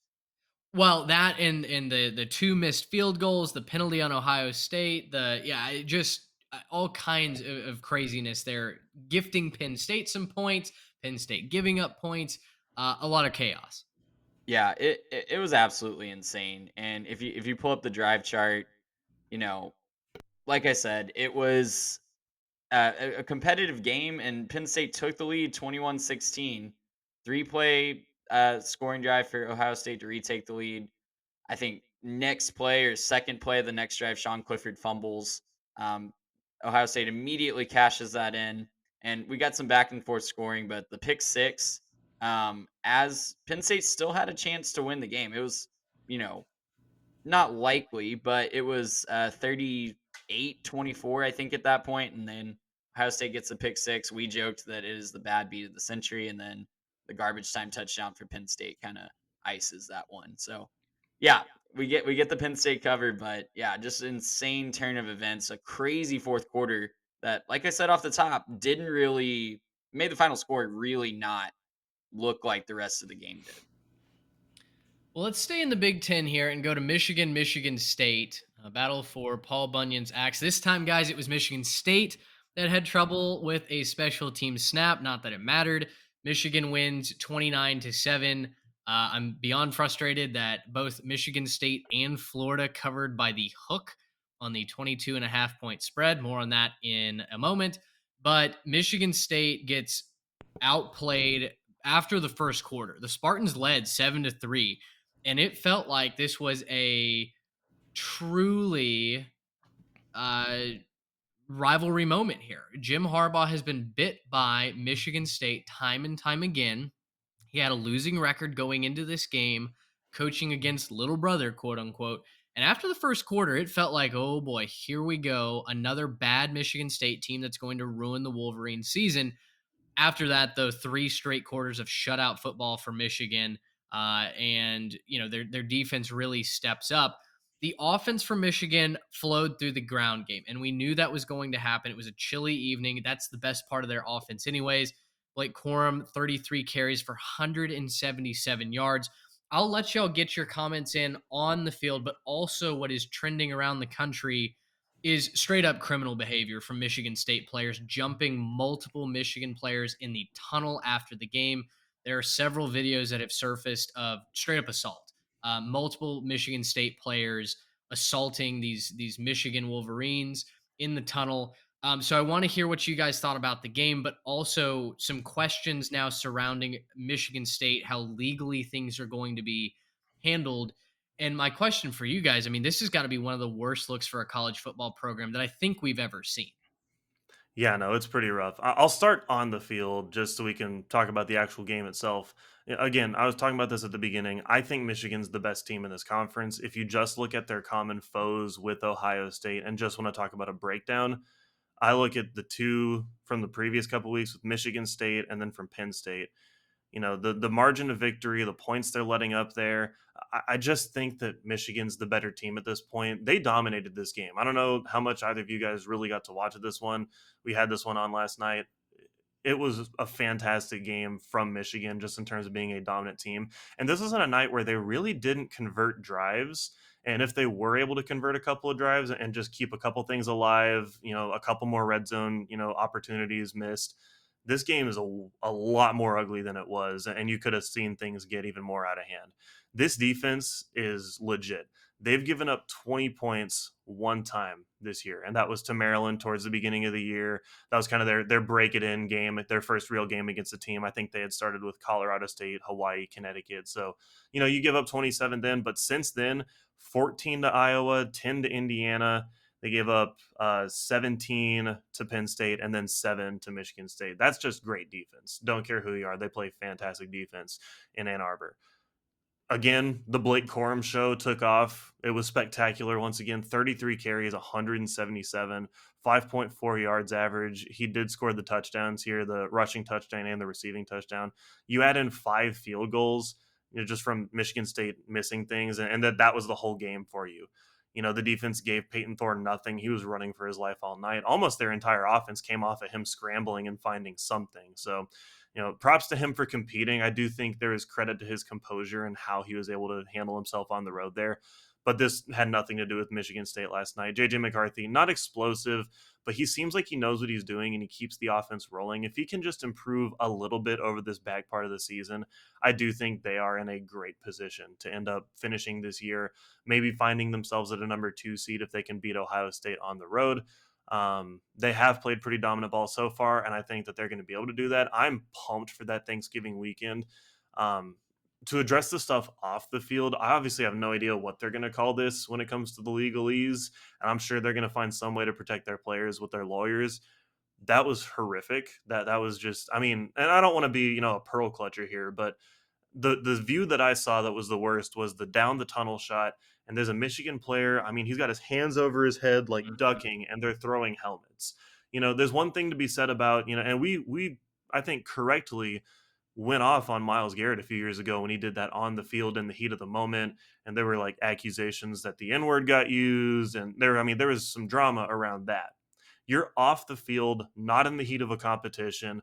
Well, that and the two missed field goals, the penalty on Ohio State, it just all kinds of craziness there. Gifting Penn State some points, Penn State giving up points, a lot of chaos. Yeah, it was absolutely insane. And if you pull up the drive chart, you know, like I said, it was a competitive game, and Penn State took the lead 21-16. Three-play scoring drive for Ohio State to retake the lead. I think next play or second play of the next drive, Sean Clifford fumbles. Um, Ohio State immediately cashes that in, and we got some back and forth scoring. But the pick six, as Penn State still had a chance to win the game, it was, you know, not likely, but it was 38-24, I think, at that point. And then Ohio State gets a pick six. We joked that it is the bad beat of the century. And then the garbage time touchdown for Penn State kind of ices that one. So, yeah, we get the Penn State cover, but yeah, just an insane turn of events, a crazy fourth quarter that, like I said off the top, didn't really made the final score really not look like the rest of the game did. Well, let's stay in the Big Ten here and go to Michigan, Michigan State. A battle for Paul Bunyan's axe. This time, guys, it was Michigan State that had trouble with a special team snap. Not that it mattered. Michigan wins 29-7. I'm beyond frustrated that both Michigan State and Florida covered by the hook on the 22.5 point spread. More on that in a moment. But Michigan State gets outplayed after the first quarter. The Spartans led 7-3, and it felt like this was a truly uh, rivalry moment here. Jim Harbaugh has been bit by Michigan State time and time again. He had a losing record going into this game, coaching against little brother, quote unquote. And after the first quarter, it felt like, oh boy, here we go. Another bad Michigan State team that's going to ruin the Wolverine season. After that, though, 3 straight quarters of shutout football for Michigan, and their defense really steps up. The offense for Michigan flowed through the ground game, and we knew that was going to happen. It was a chilly evening. That's the best part of their offense, anyways. Blake Corum, 33 carries for 177 yards. I'll let y'all get your comments in on the field, but also what is trending around the country is straight up criminal behavior from Michigan State players, jumping multiple Michigan players in the tunnel after the game. There are several videos that have surfaced of straight up assault. Multiple Michigan State players assaulting these Michigan Wolverines in the tunnel. So I want to hear what you guys thought about the game, but also some questions now surrounding Michigan State, how legally things are going to be handled. And my question for you guys, I mean, this has got to be one of the worst looks for a college football program that I think we've ever seen. Yeah, no, it's pretty rough. I'll start on the field just so we can talk about the actual game itself. Again, I was talking about this at the beginning. I think Michigan's the best team in this conference. If you just look at their common foes with Ohio State and just want to talk about a breakdown, I look at the two from the previous couple weeks with Michigan State and then from Penn State. The margin of victory, the points they're letting up there. I just think that Michigan's the better team at this point. They dominated this game. I don't know how much either of you guys really got to watch this one. We had this one on last night. It was a fantastic game from Michigan just in terms of being a dominant team. And this wasn't a night where they really didn't convert drives. And if they were able to convert a couple of drives and just keep a couple things alive, a couple more red zone, opportunities missed, this game is a lot more ugly than it was, and you could have seen things get even more out of hand. This defense is legit. They've given up 20 points one time this year, and that was to Maryland towards the beginning of the year. That was kind of their break it in game, their first real game against a team. I think they had started with Colorado State, Hawaii, Connecticut. So, you give up 27 then, but since then, 14 to Iowa, 10 to Indiana. They gave up 17 to Penn State and then 7 to Michigan State. That's just great defense. Don't care who you are. They play fantastic defense in Ann Arbor. Again, the Blake Corum show took off. It was spectacular once again. 33 carries, 177, 5.4 yards average. He did score the touchdowns here, the rushing touchdown and the receiving touchdown. You add in 5 field goals, just from Michigan State missing things, and that was the whole game for you. The defense gave Peyton Thorne nothing. He was running for his life all night. Almost their entire offense came off of him scrambling and finding something. So, props to him for competing. I do think there is credit to his composure and how he was able to handle himself on the road there. But this had nothing to do with Michigan State last night. JJ McCarthy, not explosive, but he seems like he knows what he's doing and he keeps the offense rolling. If he can just improve a little bit over this back part of the season, I do think they are in a great position to end up finishing this year, maybe finding themselves at a number 2 seed if they can beat Ohio State on the road. They have played pretty dominant ball so far, and I think that they're going to be able to do that. I'm pumped for that Thanksgiving weekend. To address the stuff off the field, I obviously have no idea what they're going to call this when it comes to the legalese, and I'm sure they're going to find some way to protect their players with their lawyers. That was horrific. That was just, I mean, and I don't want to be, a pearl clutcher here, but the view that I saw that was the worst was the down the tunnel shot. And there's a Michigan player. I mean, he's got his hands over his head like ducking, and they're throwing helmets. There's one thing to be said about, and we I think correctly went off on Myles Garrett a few years ago when he did that on the field in the heat of the moment, and there were like accusations that the N-word got used, and there was some drama around that. You're off the field, not in the heat of a competition,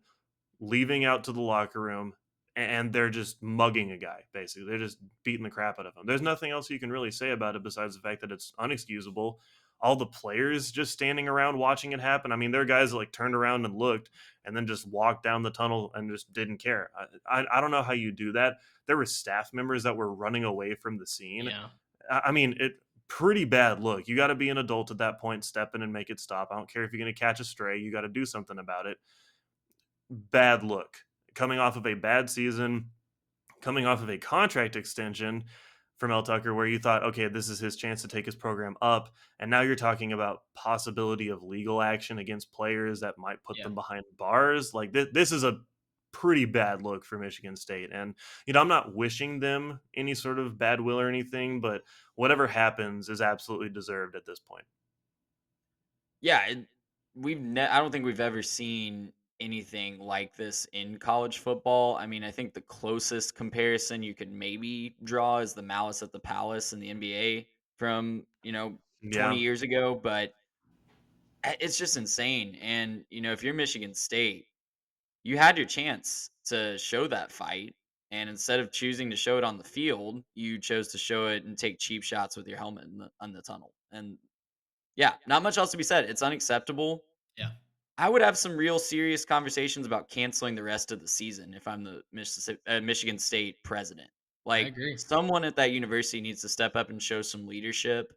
leaving out to the locker room, and they're just mugging a guy, basically. They're just beating the crap out of him. There's nothing else you can really say about it besides the fact that it's unexcusable. All the players just standing around watching it happen. I mean, there are guys that like turned around and looked and then just walked down the tunnel and just didn't care. I don't know how you do that. There were staff members that were running away from the scene. Yeah. I mean, pretty bad look. You got to be an adult at that point, step in and make it stop. I don't care if you're going to catch a stray. You got to do something about it. Bad look. Coming off of a bad season, coming off of a contract extension for Mel Tucker, where you thought, okay, this is his chance to take his program up, and now you're talking about possibility of legal action against players that might put them behind bars. Like this is a pretty bad look for Michigan State, and I'm not wishing them any sort of bad will or anything, but whatever happens is absolutely deserved at this point. Yeah, I don't think we've ever seen anything like this in college football. I mean, I think the closest comparison you could maybe draw is the Malice at the Palace in the NBA from, 20 Yeah, years ago, but it's just insane. And, if you're Michigan State, you had your chance to show that fight. And instead of choosing to show it on the field, you chose to show it and take cheap shots with your helmet in the tunnel. And yeah, not much else to be said. It's unacceptable. Yeah. I would have some real serious conversations about canceling the rest of the season if I'm the Michigan State president. I Like, agree. someone at that university needs to step up and show some leadership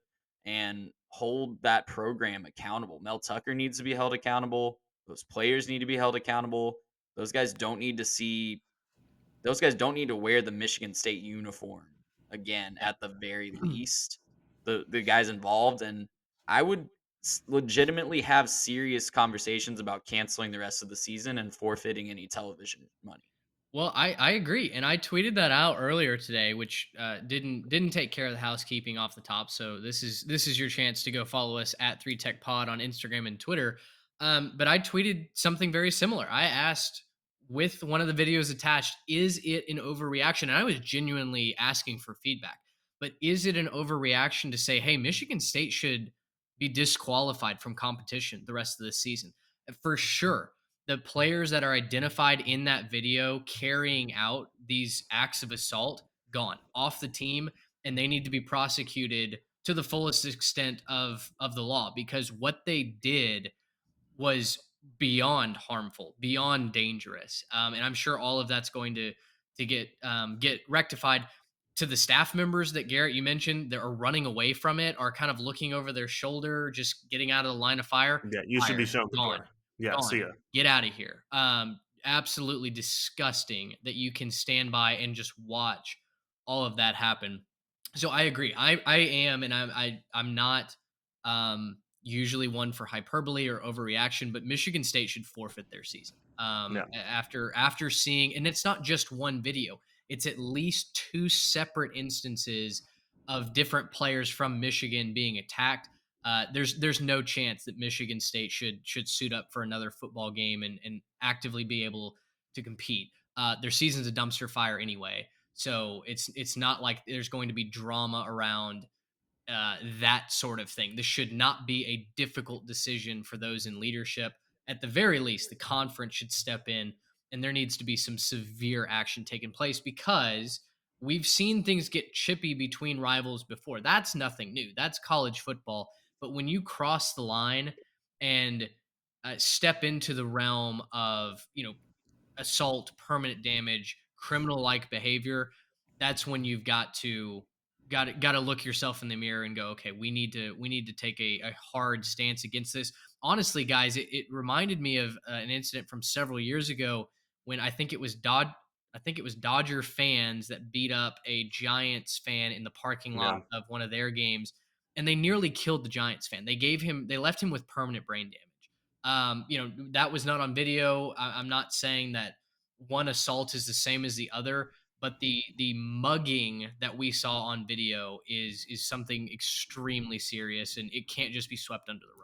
and hold that program accountable. Mel Tucker needs to be held accountable. Those players need to be held accountable. Those guys don't need to see those guys don't need to wear the Michigan State uniform again Yeah. at the very least. The guys involved, and I would legitimately have serious conversations about canceling the rest of the season and forfeiting any television money. Well, I agree, and I tweeted that out earlier today, which didn't take care of the housekeeping off the top. So this is your chance to go follow us at 3Tech Pod on Instagram and Twitter. But I tweeted something very similar. I asked with one of the videos attached, is it an overreaction? And I was genuinely asking for feedback. But is it an overreaction to say, hey, Michigan State should be disqualified from competition the rest of the season? For sure, the players that are identified in that video carrying out these acts of assault gone off the team, and they need to be prosecuted to the fullest extent of the law, because what they did was beyond harmful, beyond dangerous, and I'm sure all of that's going to get rectified. To the staff members that Garrett you mentioned that are running away from it, are kind of looking over their shoulder, just getting out of the line of fire. yeah, you should be Fired, shown the gone, door. Yeah, gone. see ya. Get out of here. Absolutely disgusting that you can stand by and just watch all of that happen. So I agree. I am, and I'm not usually one for hyperbole or overreaction, but Michigan State should forfeit their season. Yeah. After seeing, and it's not just one video; it's at least two separate instances of different players from Michigan being attacked. There's no chance that Michigan State should suit up for another football game and actively be able to compete. Their season's a dumpster fire anyway, so it's not like there's going to be drama around that sort of thing. This should not be a difficult decision for those in leadership. At the very least, the conference should step in, and there needs to be some severe action taking place because we've seen things get chippy between rivals before. That's nothing new. That's college football. But when you cross the line and step into the realm of, assault, permanent damage, criminal like behavior, that's when you've got to look yourself in the mirror and go, okay, we need to take a hard stance against this. Honestly, guys, it reminded me of an incident from several years ago when I think it was Dodger fans that beat up a Giants fan in the parking lot Yeah. of one of their games, and they nearly killed the Giants fan. They left him with permanent brain damage. That was not on video. I'm not saying that one assault is the same as the other, but the mugging that we saw on video is something extremely serious, and it can't just be swept under the rug.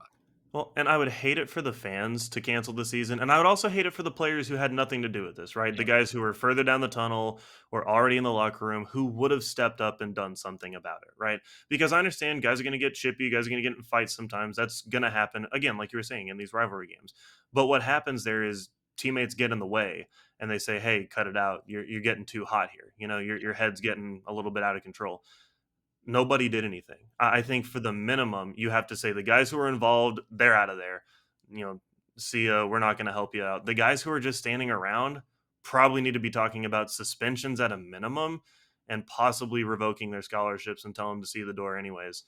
Well, and I would hate it for the fans to cancel the season, and I would also hate it for the players who had nothing to do with this, right? The Yeah, guys who were further down the tunnel or already in the locker room who would have stepped up and done something about it, right? Because I understand guys are going to get chippy, guys are going to get in fights sometimes. That's going to happen, again, like you were saying, in these rivalry games. But what happens there is teammates get in the way and they say, hey, cut it out. You're getting too hot here. Your head's getting a little bit out of control. Nobody did anything. I think for the minimum, you have to say the guys who are involved, they're out of there. You know, see ya, we're not going to help you out. The guys who are just standing around probably need to be talking about suspensions at a minimum and possibly revoking their scholarships and tell them to see the door anyways.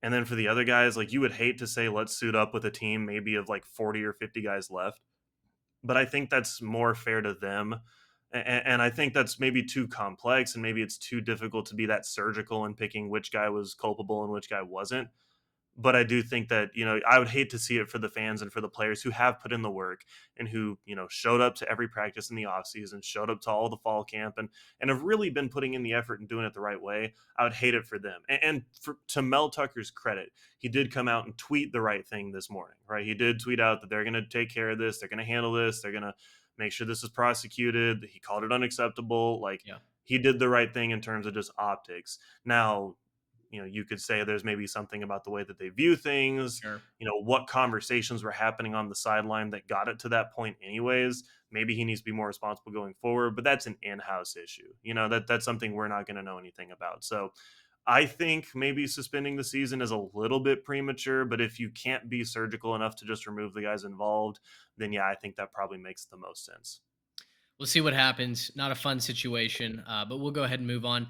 And then for the other guys, like you would hate to say, let's suit up with a team maybe of like 40 or 50 guys left, but I think that's more fair to them. And I think that's maybe too complex and maybe it's too difficult to be that surgical in picking which guy was culpable and which guy wasn't. But I do think that, I would hate to see it for the fans and for the players who have put in the work and who, showed up to every practice in the offseason, showed up to all the fall camp and have really been putting in the effort and doing it the right way. I would hate it for them. To Mel Tucker's credit, he did come out and tweet the right thing this morning, right? He did tweet out that they're going to take care of this. They're going to handle this. They're going to make sure this is prosecuted. He called it unacceptable. Like, yeah, he did the right thing in terms of just optics. Now, you could say there's maybe something about the way that they view things, sure. what conversations were happening on the sideline that got it to that point anyways. Maybe he needs to be more responsible going forward, but that's an in-house issue. That's something we're not going to know anything about. So I think maybe suspending the season is a little bit premature, but if you can't be surgical enough to just remove the guys involved, then yeah, I think that probably makes the most sense. We'll see what happens. Not a fun situation, but we'll go ahead and move on.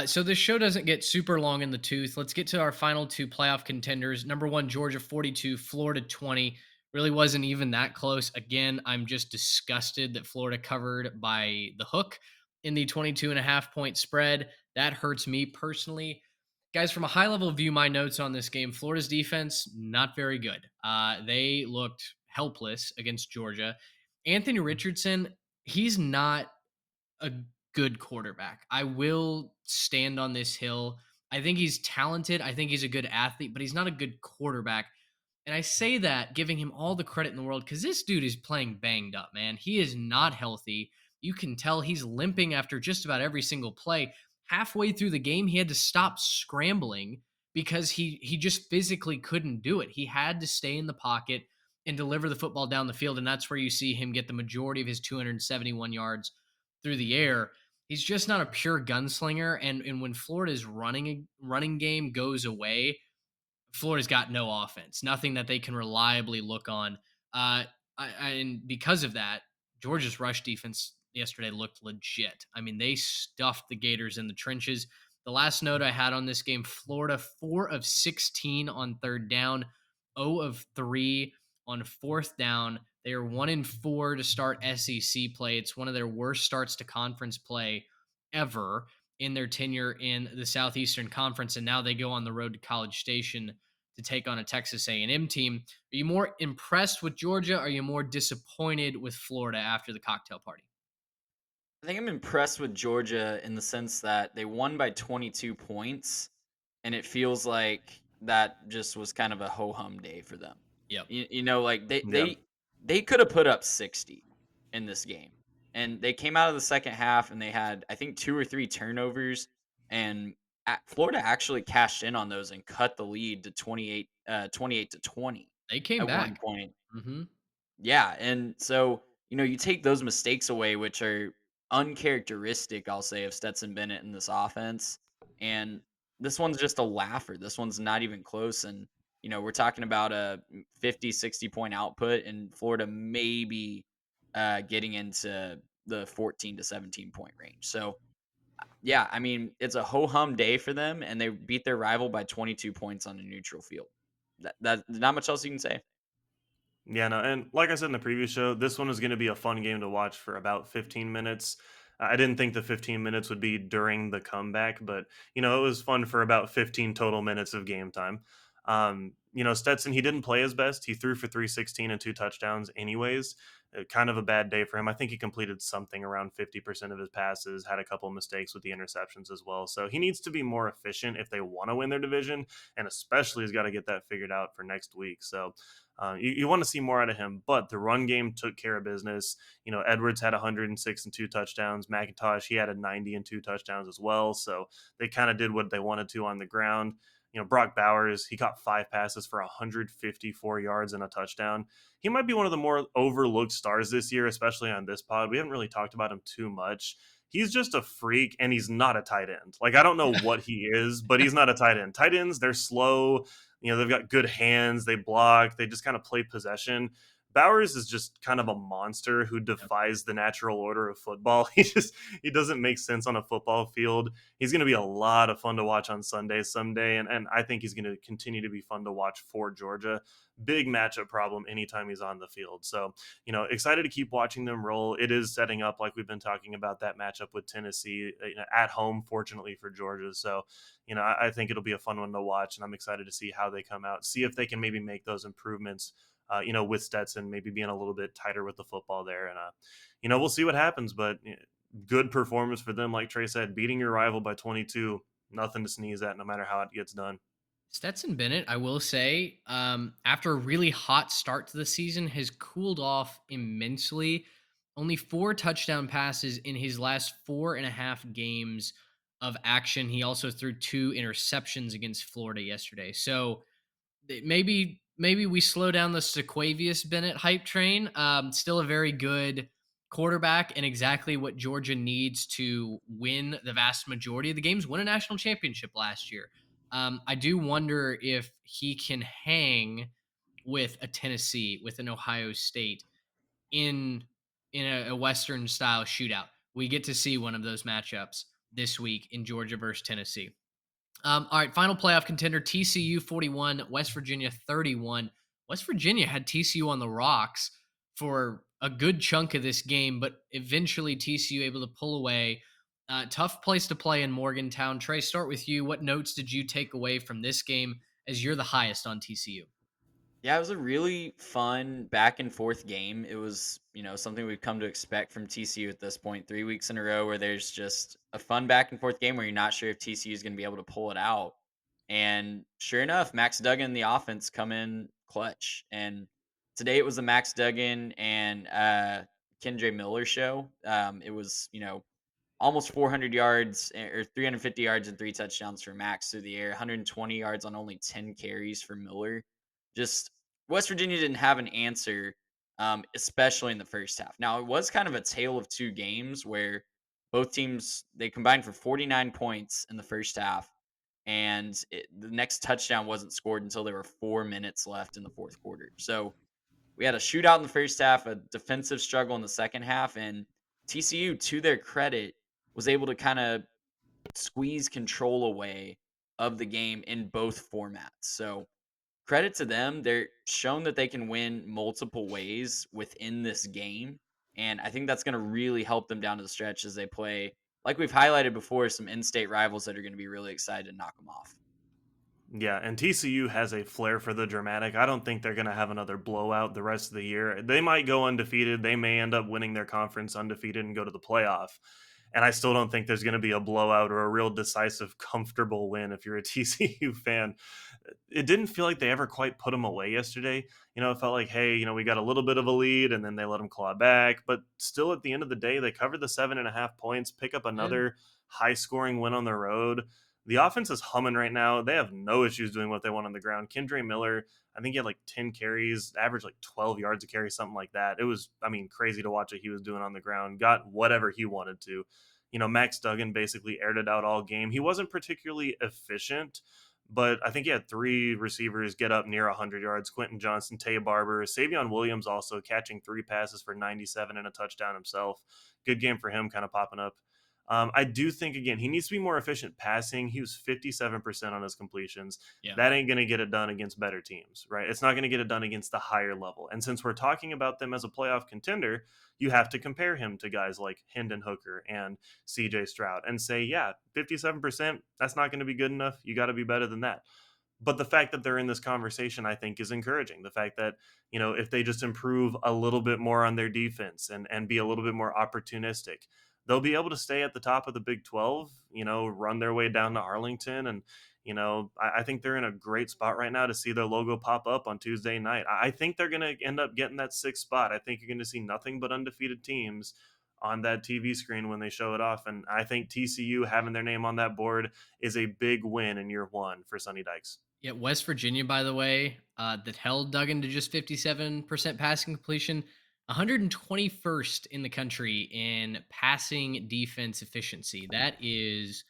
So this show doesn't get super long in the tooth. Let's get to our final two playoff contenders. Number one, Georgia 42, Florida 20. Really wasn't even that close. Again, I'm just disgusted that Florida covered by the hook in the 22.5 point spread. That hurts me personally. Guys, from a high level view, my notes on this game, Florida's defense, not very good. They looked helpless against Georgia. Anthony Richardson, he's not a good quarterback. I will stand on this hill. I think he's talented. I think he's a good athlete, but he's not a good quarterback. And I say that giving him all the credit in the world because this dude is playing banged up, man. He is not healthy. You can tell he's limping after just about every single play. Halfway through the game, he had to stop scrambling because he just physically couldn't do it. He had to stay in the pocket and deliver the football down the field, and that's where you see him get the majority of his 271 yards through the air. He's just not a pure gunslinger, and when Florida's running game goes away, Florida's got no offense, nothing that they can reliably look on. And because of that, Georgia's rush defense yesterday looked legit. I mean, they stuffed the Gators in the trenches. The last note I had on this game, Florida 4 of 16 on third down, 0 of 3 on fourth down. They are 1-4 to start SEC play. It's one of their worst starts to conference play ever in their tenure in the Southeastern Conference, and now they go on the road to College Station to take on a Texas A&M team. Are you more impressed with Georgia? Or are you more disappointed with Florida after the cocktail party? I think I'm impressed with Georgia in the sense that they won by 22 points, and it feels like that just was kind of a ho hum day for them. Yep. Like Yeah. they could have put up 60 in this game, and they came out of the second half and they had I think two or three turnovers, and Florida actually cashed in on those and cut the lead to 28 to 20 They came at one back. point. Hmm. Yeah, and so, you take those mistakes away, which are uncharacteristic, I'll say, of Stetson Bennett in this offense. And this one's just a laugher. This one's not even close. And, we're talking about a 50, 60 point output, and Florida maybe getting into the 14 to 17 point range. So, yeah, I mean, it's a ho hum day for them, and they beat their rival by 22 points on a neutral field. That not much else you can say. Yeah, no, and like I said in the previous show, this one is going to be a fun game to watch for about 15 minutes. I didn't think the 15 minutes would be during the comeback, but it was fun for about 15 total minutes of game time. Stetson, he didn't play his best. He threw for 316 and two touchdowns, anyways. Kind of a bad day for him. I think he completed something around 50% of his passes, had a couple mistakes with the interceptions as well. So he needs to be more efficient if they want to win their division, and especially he's got to get that figured out for next week. So you want to see more out of him, but the run game took care of business. Edwards had 106 and two touchdowns. McIntosh, he had a 90 and two touchdowns as well. So they kind of did what they wanted to on the ground. Brock Bowers, he caught 5 passes for 154 yards and a touchdown. He might be one of the more overlooked stars this year, especially on this pod. We haven't really talked about him too much. He's just a freak, and he's not a tight end. Like, I don't know what he is, but he's not a tight end. Tight ends, they're slow. They've got good hands. They block. They just kind of play possession. Bowers is just kind of a monster who defies the natural order of football. He doesn't make sense on a football field. He's going to be a lot of fun to watch on Sunday someday, and I think he's going to continue to be fun to watch for Georgia. Big matchup problem anytime he's on the field. So, excited to keep watching them roll. It is setting up, like we've been talking about, that matchup with Tennessee at home, fortunately for Georgia. So, I think it'll be a fun one to watch, and I'm excited to see how they come out, see if they can maybe make those improvements with Stetson, maybe being a little bit tighter with the football there. And, we'll see what happens, but good performance for them. Like Trey said, beating your rival by 22, nothing to sneeze at, no matter how it gets done. Stetson Bennett, I will say, after a really hot start to the season, has cooled off immensely. Only 4 touchdown passes in his last 4.5 games of action. He also threw 2 interceptions against Florida yesterday. So maybe we slow down the Sequavius Bennett hype train. Still a very good quarterback and exactly what Georgia needs to win the vast majority of the games, win a national championship last year. I do wonder if he can hang with a Tennessee, with an Ohio State in a Western style shootout. We get to see one of those matchups this week in Georgia versus Tennessee. All right, final playoff contender, TCU 41, West Virginia 31. West Virginia had TCU on the rocks for a good chunk of this game, but eventually TCU able to pull away. Tough place to play in Morgantown. Trey, start with you. What notes did you take away from this game as you're the highest on TCU? Yeah, it was a really fun back and forth game. It was, something we've come to expect from TCU at this point, 3 weeks in a row where there's just a fun back and forth game where you're not sure if TCU is going to be able to pull it out. And sure enough, Max Duggan and the offense come in clutch. And today it was the Max Duggan and Kendre Miller show. It was, almost 400 yards or 350 yards and 3 touchdowns for Max through the air, 120 yards on only 10 carries for Miller. Just West Virginia didn't have an answer, especially in the first half. Now, it was kind of a tale of two games where both teams, they combined for 49 points in the first half, and the next touchdown wasn't scored until there were 4 minutes left in the fourth quarter. So we had a shootout in the first half, a defensive struggle in the second half, and TCU, to their credit, was able to kind of squeeze control away of the game in both formats. So credit to them. They're shown that they can win multiple ways within this game. And I think that's going to really help them down to the stretch as they play, like we've highlighted before, some in-state rivals that are going to be really excited to knock them off. Yeah, and TCU has a flair for the dramatic. I don't think they're going to have another blowout the rest of the year. They might go undefeated. They may end up winning their conference undefeated and go to the playoff. And I still don't think there's going to be a blowout or a real decisive, comfortable win if you're a TCU fan. It didn't feel like they ever quite put them away yesterday. It felt like, hey, we got a little bit of a lead and then they let them claw back. But still, at the end of the day, they covered the 7.5 points, pick up Yeah. another high scoring win on the road. The offense is humming right now. They have no issues doing what they want on the ground. Kendre Miller, I think he had like 10 carries, averaged like 12 yards a carry, something like that. It was, crazy to watch what he was doing on the ground. Got whatever he wanted to. Max Duggan basically aired it out all game. He wasn't particularly efficient, but I think he had three receivers get up near 100 yards. Quentin Johnson, Tay Barber, Savion Williams also catching 3 passes for 97 and a touchdown himself. Good game for him, kind of popping up. I do think, again, he needs to be more efficient passing. He was 57% on his completions. Yeah. That ain't going to get it done against better teams, right? It's not going to get it done against the higher level. And since we're talking about them as a playoff contender, you have to compare him to guys like Hendon Hooker and CJ Stroud and say, yeah, 57%, that's not going to be good enough. You got to be better than that. But the fact that they're in this conversation, I think, is encouraging. The fact that, if they just improve a little bit more on their defense and be a little bit more opportunistic, they'll be able to stay at the top of the Big 12, run their way down to Arlington. And, I think they're in a great spot right now to see their logo pop up on Tuesday night. I think they're going to end up getting that sixth spot. I think you're going to see nothing but undefeated teams on that TV screen when they show it off. And I think TCU having their name on that board is a big win in year one for Sonny Dykes. Yeah, West Virginia, by the way, that held Duggan to just 57% passing completion, 121st in the country in passing defense efficiency. That is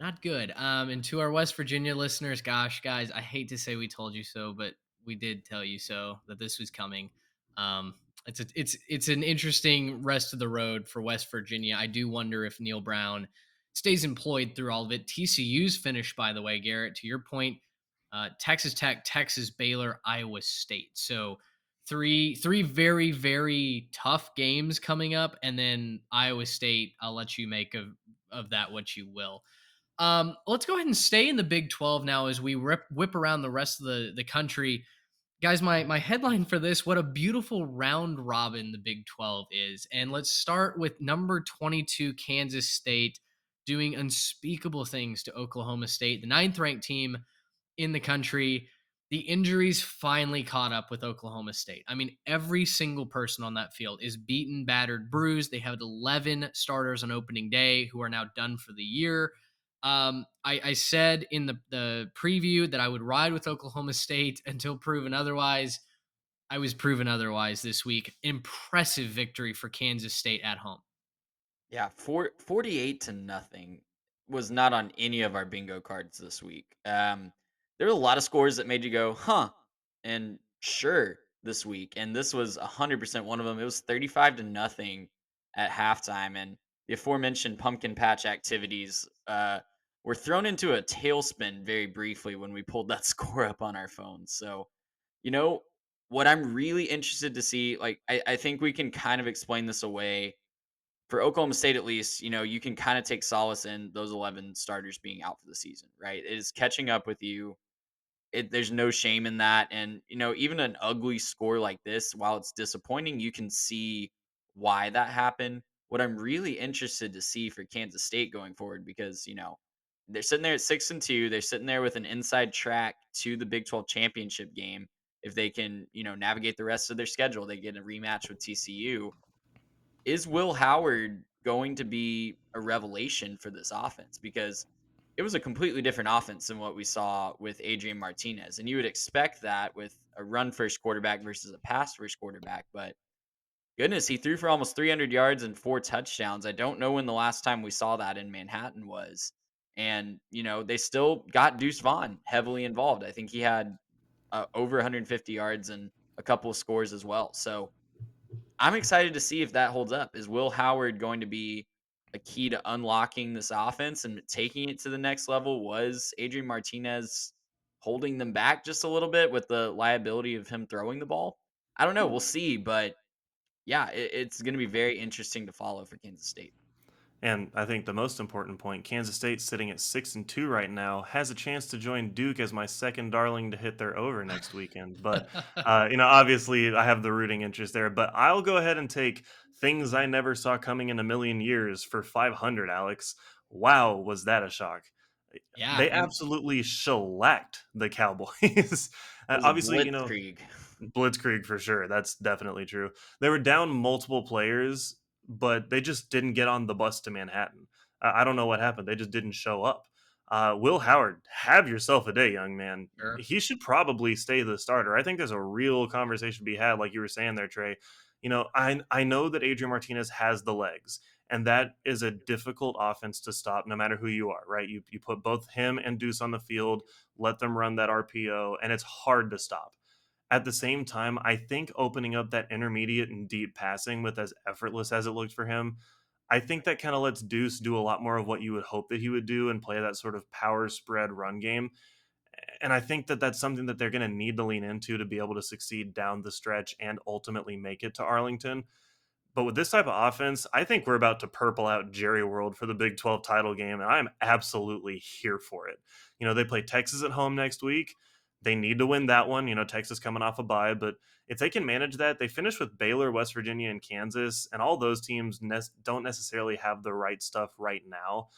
not good. And to our West Virginia listeners, gosh, guys, I hate to say we told you so, but we did tell you so that this was coming. Um, it's an interesting rest of the road for West Virginia. I do wonder if Neil Brown stays employed through all of it. TCU's finished, by the way, Garrett. To your point, Texas Tech, Texas, Baylor, Iowa State. So three very very tough games coming up, and then Iowa State. I'll let you make of that what you will. Let's go ahead and stay in the Big 12 now as we whip around the rest of the country. Guys, my headline for this, what a beautiful round robin the Big 12 is. And let's start with number 22, Kansas State, doing unspeakable things to Oklahoma State, the ninth ranked team in the country. The injuries finally caught up with Oklahoma State. I mean, every single person on that field is beaten, battered, bruised. They had 11 starters on opening day who are now done for the year. I said in the preview that I would ride with Oklahoma State until proven otherwise. I was proven otherwise this week. Impressive victory for Kansas State at home. Yeah, 48-0 was not on any of our bingo cards this week. There were a lot of scores that made you go, huh, and sure this week. And this was 100% one of them. It was 35-0 at halftime. And the aforementioned pumpkin patch activities were thrown into a tailspin very briefly when we pulled that score up on our phones. So, you know, what I'm really interested to see, like, I think we can kind of explain this away for Oklahoma State, at least, you can kind of take solace in those 11 starters being out for the season, right? It is catching up with you. There's no shame in that. And, even an ugly score like this, while it's disappointing, you can see why that happened. What I'm really interested to see for Kansas State going forward, because, they're sitting there at 6-2. They're sitting there with an inside track to the Big 12 championship game. If they can, navigate the rest of their schedule, they get a rematch with TCU. Is Will Howard going to be a revelation for this offense? Because it was a completely different offense than what we saw with Adrian Martinez. And you would expect that with a run first quarterback versus a pass first quarterback. But goodness, he threw for almost 300 yards and 4 touchdowns. I don't know when the last time we saw that in Manhattan was. And, they still got Deuce Vaughn heavily involved. I think he had over 150 yards and a couple of scores as well. So, I'm excited to see if that holds up. Is Will Howard going to be a key to unlocking this offense and taking it to the next level? Was Adrian Martinez holding them back just a little bit with the liability of him throwing the ball? I don't know. We'll see. But yeah, it's going to be very interesting to follow for Kansas State. And I think the most important point, Kansas State sitting at 6-2 right now, has a chance to join Duke as my second darling to hit their over next weekend. But obviously I have the rooting interest there. But I'll go ahead and take things I never saw coming in a million years for 500, Alex. Wow, was that a shock? Yeah, They and absolutely shellacked the Cowboys. It was a Obviously, blitzkrieg. Blitzkrieg for sure. That's definitely true. They were down multiple players, but they just didn't get on the bus to Manhattan. I don't know what happened. They just didn't show up. Will Howard, have yourself a day, young man. sure. He should probably stay the starter. I think there's a real conversation to be had, like you were saying there, Trey. I know that Adrian Martinez has the legs, and that is a difficult offense to stop, no matter who you are. Right? You put both him and Deuce on the field, let them run that RPO, and it's hard to stop. At the same time, I think opening up that intermediate and deep passing with as effortless as it looked for him, I think that kind of lets Deuce do a lot more of what you would hope that he would do and play that sort of power spread run game. And I think that that's something that they're going to need to lean into to be able to succeed down the stretch and ultimately make it to Arlington. But with this type of offense, I think we're about to purple out Jerry World for the Big 12 title game, and I'm absolutely here for it. They play Texas at home next week. They need to win that one. Texas coming off a bye, but if they can manage that, they finish with Baylor, West Virginia, and Kansas, and all those teams don't necessarily have the right stuff right now.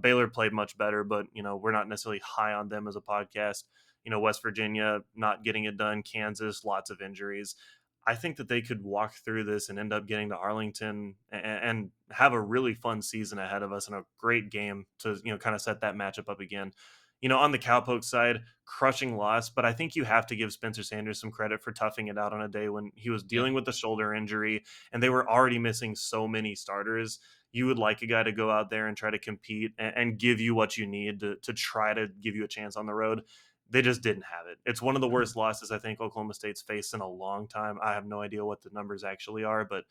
Baylor played much better, but we're not necessarily high on them as a podcast. West Virginia not getting it done, Kansas, lots of injuries. I think that they could walk through this and end up getting to Arlington and have a really fun season ahead of us and a great game to kind of set that matchup up again. On the Cowpokes side, crushing loss, but I think you have to give Spencer Sanders some credit for toughing it out on a day when he was Yeah. dealing with the shoulder injury and they were already missing so many starters. You would like a guy to go out there and try to compete and give you what you need to try to give you a chance on the road. They just didn't have it. It's one of the worst losses I think Oklahoma State's faced in a long time. I have no idea what the numbers actually are, but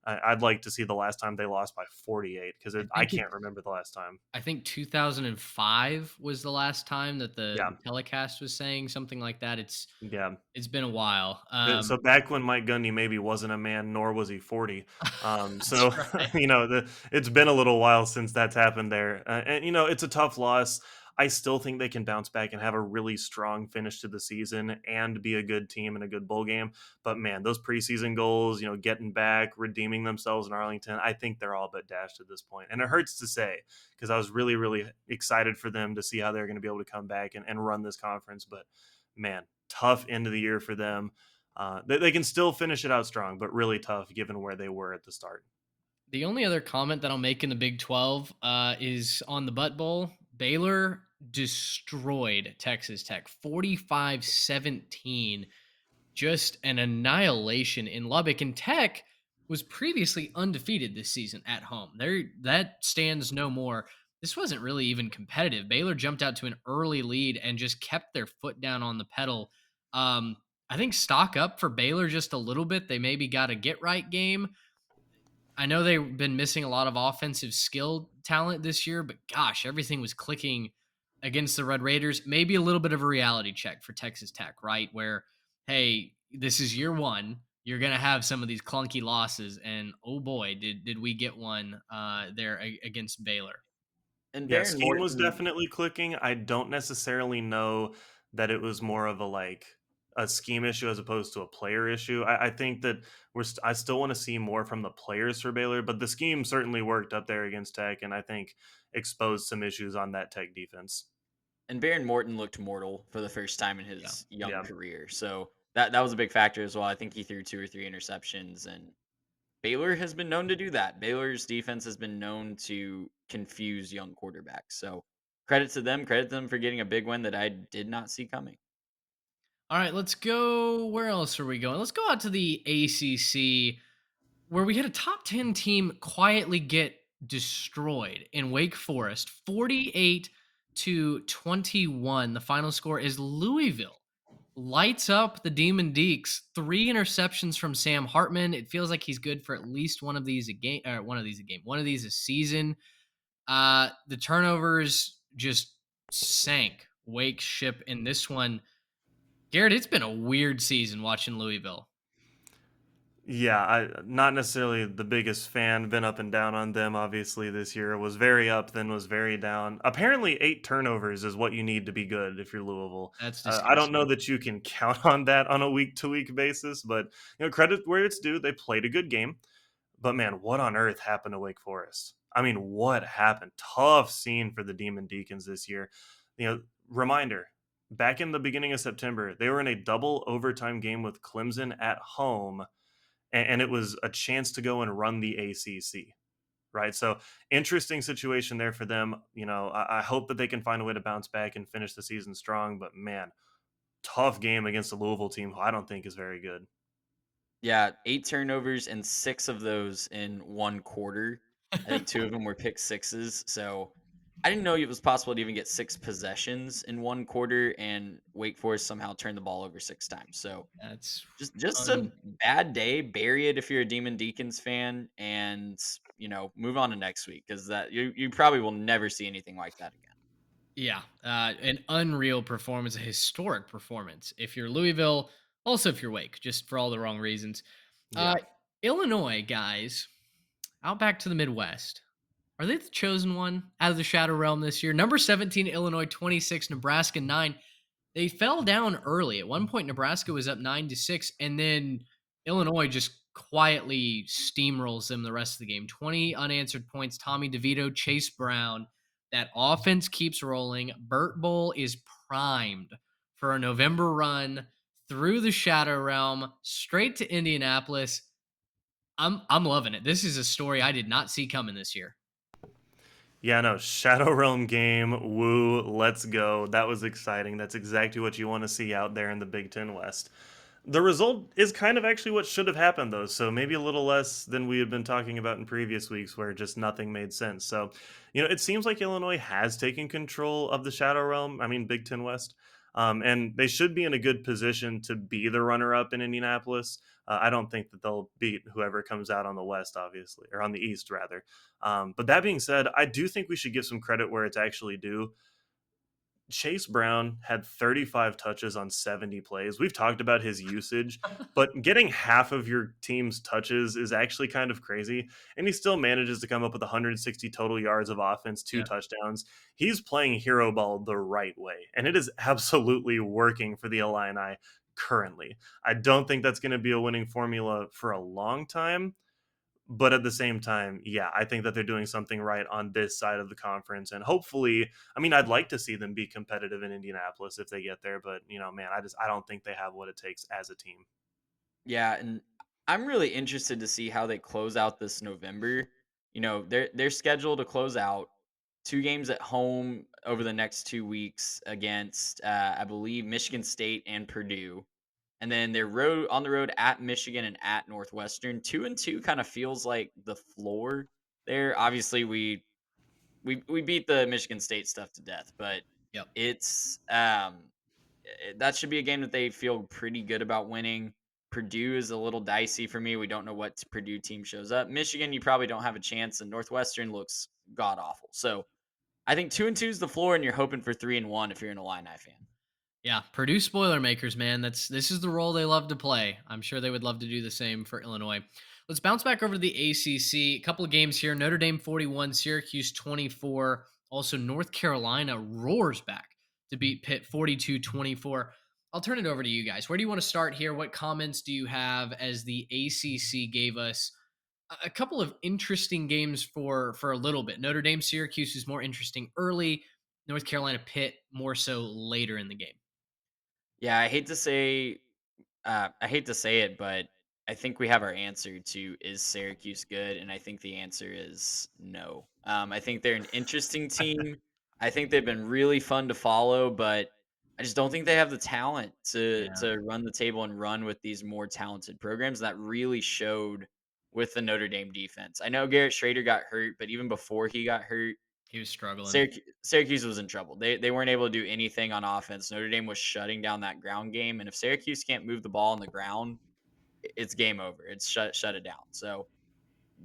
I'd like to see the last time they lost by 48 because I I think can't remember the last time. I think 2005 was the last time that the Yeah, telecast was saying something like that. yeah. It's been a while. So back when Mike Gundy maybe wasn't a man, nor was he 40. That's So right. it's been a little while since that's happened there, and it's a tough loss. I still think they can bounce back and have a really strong finish to the season and be a good team in a good bowl game. But man, those preseason goals, getting back, redeeming themselves in Arlington, I think they're all but dashed at this point. And it hurts to say because I was really, really excited for them to see how they're going to be able to come back and run this conference. But man, tough end of the year for them. They can still finish it out strong, but really tough given where they were at the start. The only other comment that I'll make in the Big 12 is on the Butt Bowl. Baylor destroyed Texas Tech 45-17. Just an annihilation in Lubbock. And Tech was previously undefeated this season at home. That stands no more. This wasn't really even competitive. Baylor jumped out to an early lead and just kept their foot down on the pedal. I think stock up for Baylor just a little bit. They maybe got a get right game. I know they've been missing a lot of offensive skill talent this year, but gosh, everything was clicking against the Red Raiders. Maybe a little bit of a reality check for Texas Tech, right? Where, hey, this is year one. You're going to have some of these clunky losses. And oh boy, did we get one there against Baylor. And Yeah, Baron scheme was Morton, definitely clicking. I don't necessarily know that it was more of a scheme issue as opposed to a player issue. I think that I still want to see more from the players for Baylor, but the scheme certainly worked up there against Tech, and I think exposed some issues on that Tech defense. and Baron Morton looked mortal for the first time in Yeah. his young Yeah. career. So that was a big factor as well. I think he threw 2 or 3 interceptions, and Baylor has been known to do that. Baylor's defense has been known to confuse young quarterbacks. So credit to them. Credit them for getting a big win that I did not see coming. All right, let's go. Where else are we going? Let's go out to the ACC, where we had a top 10 team quietly get destroyed in Wake Forest, 48-21. The final score is Louisville lights up the Demon Deacs. 3 interceptions from Sam Hartman. It feels like he's good for at least one of these a game, one of these a season. The turnovers just sank Wake's ship in this one. Garrett, it's been a weird season watching Louisville. Yeah, I not necessarily the biggest fan. Been up and down on them. Obviously, this year was very up, then was very down. Apparently, 8 turnovers is what you need to be good if you're Louisville. That's I don't know disgusting. that you can count on that on a week to week basis, but credit where it's due. They played a good game. But man, what on earth happened to Wake Forest? I mean, what happened? Tough scene for the Demon Deacons this year. Reminder, back in the beginning of September, they were in a double overtime game with Clemson at home, and it was a chance to go and run the ACC. Right. So interesting situation there for them. I hope that they can find a way to bounce back and finish the season strong. But man, tough game against the Louisville team, who I don't think is very good. Yeah, 8 turnovers and 6 of those in 1 quarter. I think 2 of them were pick sixes, so I didn't know it was possible to even get 6 possessions in 1 quarter, and Wake Forest somehow turned the ball over 6 times. So, That's just a un bad day. Bury it if you're a Demon Deacons fan and, move on to next week because that you probably will never see anything like that again. Yeah, an unreal performance, a historic performance. If you're Louisville, also if you're Wake, just for all the wrong reasons. Uh, Yeah. Illinois guys, out back to the Midwest. Are they the chosen one out of the Shadow Realm this year? Number 17, Illinois, 26, Nebraska 9. They fell down early. At one point, Nebraska was up 9-6, and then Illinois just quietly steamrolls them the rest of the game. 20 unanswered points. Tommy DeVito, Chase Brown. That offense keeps rolling. Burt Bowl is primed for a November run through the Shadow Realm, straight to Indianapolis. I'm loving it. This is a story I did not see coming this year. Yeah, no, Shadow Realm game, woo, let's go. That was exciting. That's exactly what you want to see out there in the Big Ten West. The result is kind of actually what should have happened, though. So maybe a little less than we had been talking about in previous weeks, where just nothing made sense. So, it seems like Illinois has taken control of the Shadow Realm. I mean, Big Ten West. And they should be in a good position to be the runner up in Indianapolis. I don't think that they'll beat whoever comes out on the West, obviously, or on the East, rather. But that being said, I do think we should give some credit where it's actually due. Chase Brown had 35 touches on 70 plays. We've talked about his usage, but getting half of your team's touches is actually kind of crazy. And he still manages to come up with 160 total yards of offense, two Yeah. touchdowns. He's playing hero ball the right way, and it is absolutely working for the Illini currently. I don't think that's going to be a winning formula for a long time, but at the same time, yeah, I think that they're doing something right on this side of the conference. And hopefully, I mean, I'd like to see them be competitive in Indianapolis if they get there. But, man, I don't think they have what it takes as a team. Yeah, and I'm really interested to see how they close out this November. They're scheduled to close out 2 games at home over the next 2 weeks against I believe Michigan State and Purdue. And then they're on the road at Michigan and at Northwestern. 2 and 2 kind of feels like the floor there. Obviously we beat the Michigan State stuff to death, but Yep. it's that should be a game that they feel pretty good about winning. Purdue is a little dicey for me. We don't know what Purdue team shows up. Michigan, you probably don't have a chance, and Northwestern looks god awful. So I think 2 and 2 is the floor, and you're hoping for 3 and 1 if you're an Illini fan. Yeah, Purdue Spoilermakers, man. This is the role they love to play. I'm sure they would love to do the same for Illinois. Let's bounce back over to the ACC. A couple of games here. Notre Dame 41, Syracuse 24. Also, North Carolina roars back to beat Pitt 42-24. I'll turn it over to you guys. Where do you want to start here? What comments do you have as the ACC gave us a couple of interesting games for a little bit? Notre Dame Syracuse is more interesting early. North Carolina Pitt more so later in the game. Yeah, I hate to say it, but I think we have our answer to is Syracuse good, and I think the answer is no. I think they're an interesting team. I think they've been really fun to follow, but I just don't think they have the talent Yeah. to run the table and run with these more talented programs. That really showed with the Notre Dame defense. I know Garrett Schrader got hurt, but even before he got hurt, He was struggling. Syracuse was in trouble. They weren't able to do anything on offense. Notre Dame was shutting down that ground game, and if Syracuse can't move the ball on the ground, it's game over. It's shut it down. So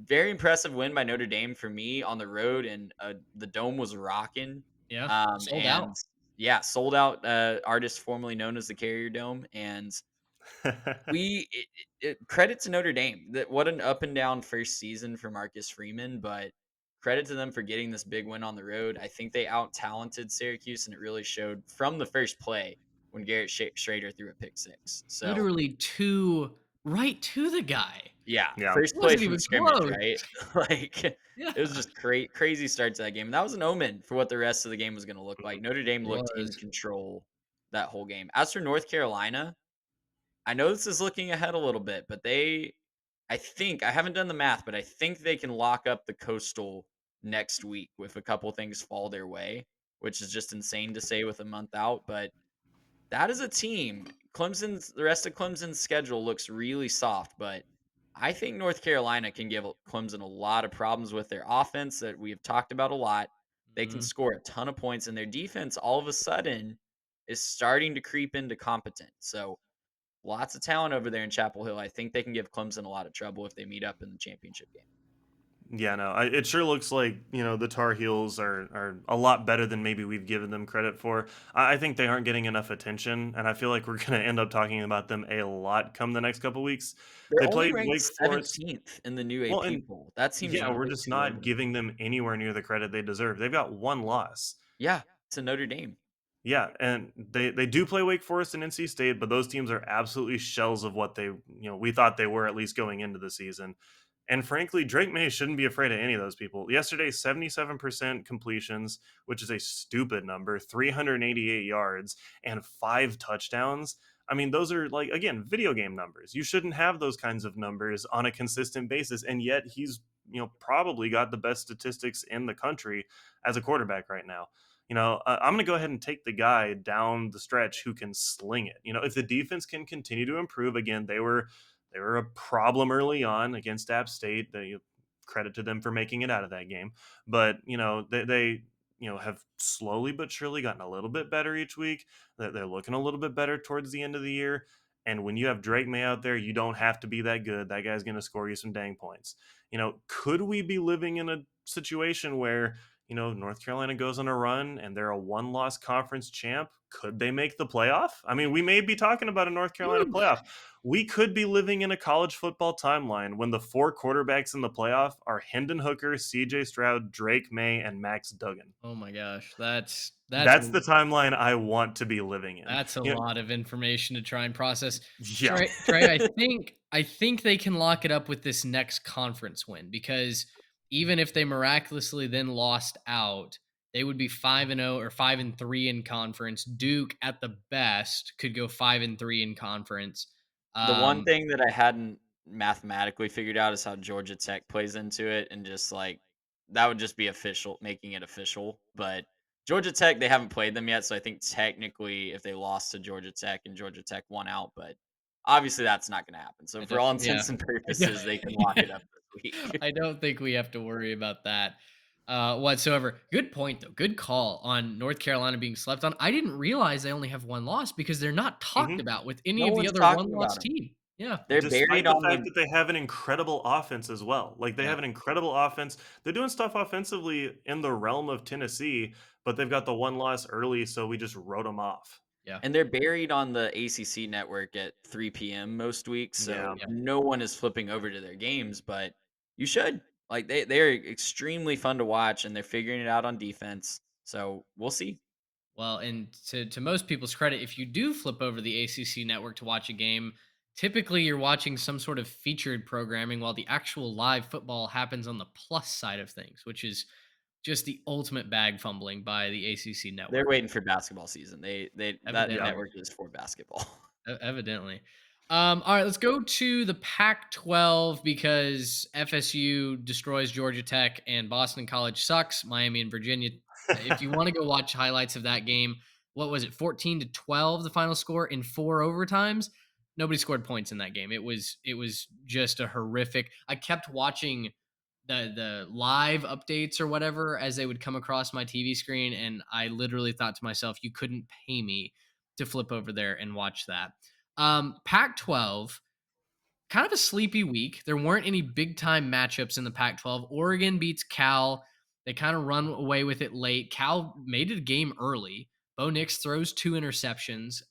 very impressive win by Notre Dame for me on the road, and the dome was rocking. Yeah. Sold And out. yeah, sold out artist formerly known as the Carrier Dome, and Credit to Notre Dame. That what an up and down first season for Marcus Freeman, but credit to them for getting this big win on the road. I think they out talented Syracuse, and it really showed from the first play when Garrett Schrader threw a pick six. So Literally two right to the guy. yeah, Yeah. first It play wasn't from even scrimmage, close. right? Like it Yeah, was just crazy start to that game. And that was an omen for what the rest of the game was going to look like. Notre Dame it looked in was. control that whole game. As for North Carolina, I know this is looking ahead a little bit, but I think, I haven't done the math, but I think they can lock up the Coastal next week if a couple things fall their way, which is just insane to say with a month out. But that is a team. The rest of Clemson's schedule looks really soft, but I think North Carolina can give Clemson a lot of problems with their offense that we have talked about a lot. They can Mhm. score a ton of points, and their defense all of a sudden is starting to creep into competent. So lots of talent over there in Chapel Hill. I think they can give Clemson a lot of trouble if they meet up in the championship game. Yeah, no, it sure looks like the Tar Heels are a lot better than maybe we've given them credit for. I think they aren't getting enough attention, and I feel like we're going to end up talking about them a lot come the next couple weeks. They're They only played ranked Wake Forest. 17th in the new Well, AP and poll. That seems yeah, we're way just too low to not me. giving them anywhere near the credit they deserve. They've got one loss. Yeah, to Notre Dame. Yeah, and they do play Wake Forest and NC State, but those teams are absolutely shells of what we thought they were at least going into the season. And frankly, Drake May shouldn't be afraid of any of those people. Yesterday, 77% completions, which is a stupid number, 388 yards, and 5 touchdowns. I mean, those are like, again, video game numbers. You shouldn't have those kinds of numbers on a consistent basis. And yet he's, probably got the best statistics in the country as a quarterback right now. I'm going to go ahead and take the guy down the stretch who can sling it. If the defense can continue to improve, again, they were a problem early on against App State. Credit to them for making it out of that game, but they have slowly but surely gotten a little bit better each week. That they're looking a little bit better towards the end of the year. And when you have Drake May out there, you don't have to be that good. That guy's going to score you some dang points. Could we be living in a situation where North Carolina goes on a run and they're a one-loss conference champ? Could they make the playoff? I mean, we may be talking about a North Carolina Woo. playoff. We could be living in a college football timeline when the 4 quarterbacks in the playoff are Hendon Hooker, CJ Stroud, Drake May, and Max Duggan. Oh my gosh, That's the timeline I want to be living in. that's a You know, lot of information to try and process. yeah. Trey, I think they can lock it up with this next conference win because even if they miraculously then lost out, they would be 5-0 or 5-3 in conference. Duke at the best could go 5-3 in conference. The one Um, thing that I hadn't mathematically figured out is how Georgia Tech plays into it, and just like that would just be official, making it official. But Georgia Tech, they haven't played them yet, so I think technically, if they lost to Georgia Tech and Georgia Tech won out, but obviously that's not going to happen. So I for don't, all yeah, intents and I don't, purposes, they can lock it up this week. I don't think we have to worry about that whatsoever. Good point, though. Good call on North Carolina being slept on. I didn't realize they only have one loss because they're not talked Mhm. about with any No of the one's other talking about one-loss them. team. Yeah. They're buried Despite the on fact the that they have an incredible offense as well. Like, they Yeah. have an incredible offense. They're doing stuff offensively in the realm of Tennessee, but they've got the one loss early, so we just wrote them off. Yeah. And they're buried on the ACC network at 3 p.m. most weeks, Yeah. so Yeah. no one is flipping over to their games, but you should. Like they're extremely fun to watch and they're figuring it out on defense. So we'll see. Well, and to most people's credit, if you do flip over the ACC network to watch a game, typically you're watching some sort of featured programming while the actual live football happens on the plus side of things, which is just the ultimate bag fumbling by the ACC They're network. waiting for basketball season. They that Yeah. Evidently. network is for basketball. Evidently. All right, let's go to the Pac 12 because FSU destroys Georgia Tech and Boston College sucks. Miami and Virginia. If you want to go watch highlights of that game, what was it, 14-12, the final score in 4 overtimes? Nobody scored points in that game. It was just a horrific. I kept watching the live updates or whatever as they would come across my TV screen, and I literally thought to myself, you couldn't pay me to flip over there and watch that. Pac 12, kind of a sleepy week. There weren't any big time matchups in the Pac 12. Oregon beats Cal. They kind of run away with it late. Cal made it a game early. Bo Nix throws 2 interceptions,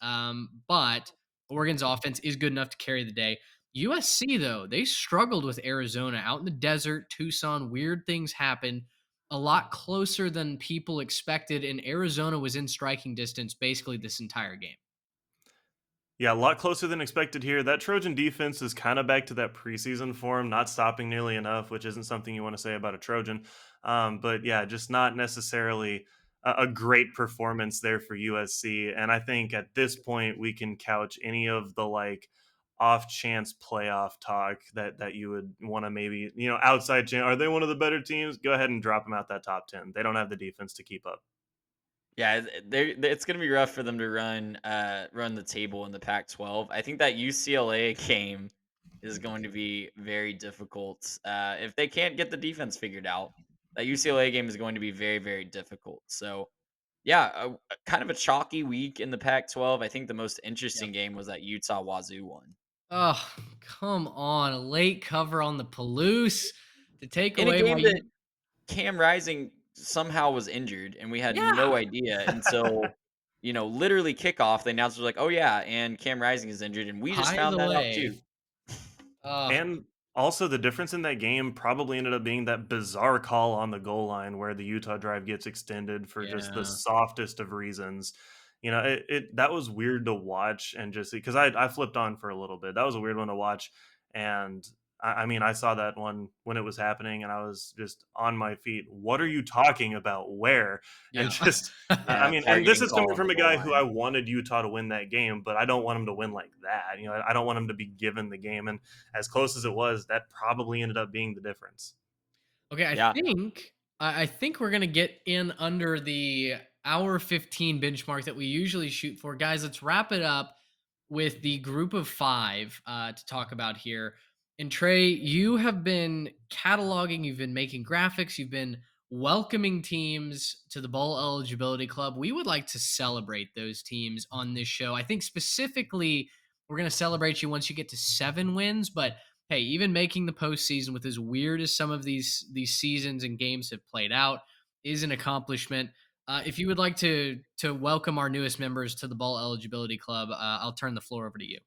but Oregon's offense is good enough to carry the day. USC, though, they struggled with Arizona out in the desert, Tucson. Weird things happened a lot closer than people expected, and Arizona was in striking distance basically this entire game. Yeah, a lot closer than expected here. That Trojan defense is kind of back to that preseason form, not stopping nearly enough, which isn't something you want to say about a Trojan. But yeah, just not necessarily a great performance there for USC. And I think at this point, we can couch any of the like off chance playoff talk that you would want to maybe, outside chance. Are they one of the better teams? Go ahead and drop them out that top 10. They don't have the defense to keep up. Yeah, it's gonna be rough for them to run the table in the Pac-12. I think that UCLA game is going to be very difficult if they can't get the defense figured out. That UCLA game is going to be very, very difficult. So, yeah, kind of a chalky week in the Pac-12. I think the most Yep. interesting game was that Utah Wazoo one Oh, come on. A late cover on the Palouse to take in a away my game that Cam Rising somehow was injured, and we had yeah, no idea until, literally kickoff. The announcers were like, "Oh yeah, and Cam Rising is injured," and we just by found the that out way. too. And also, the difference in that game probably ended up being that bizarre call on the goal line where the Utah drive gets extended for just the Yeah. softest of reasons. It that was weird to watch and just because I flipped on for a little bit. That was a weird one to watch, and I mean I saw that one when it was happening, and I was just on my feet. What are you talking about? Where? And Yeah. just I Yeah, mean, and this targeting is call coming on the from a goal guy who I line. wanted Utah to win that game, but I don't want him to win like that. I don't want him to be given the game. And as close as it was, that probably ended up being the difference. Okay, I Yeah, think I think we're gonna get in under the hour 15 benchmark that we usually shoot for. Guys, let's wrap it up with the group of five to talk about here. And Trey, you have been cataloging, you've been making graphics, you've been welcoming teams to the bowl eligibility club. We would like to celebrate those teams on this show. I think specifically we're going to celebrate you once you get to 7 wins, but hey, even making the postseason with as weird as some of these seasons and games have played out is an accomplishment. If you would like to welcome our newest members to the Ball Eligibility Club, I'll turn the floor over to you.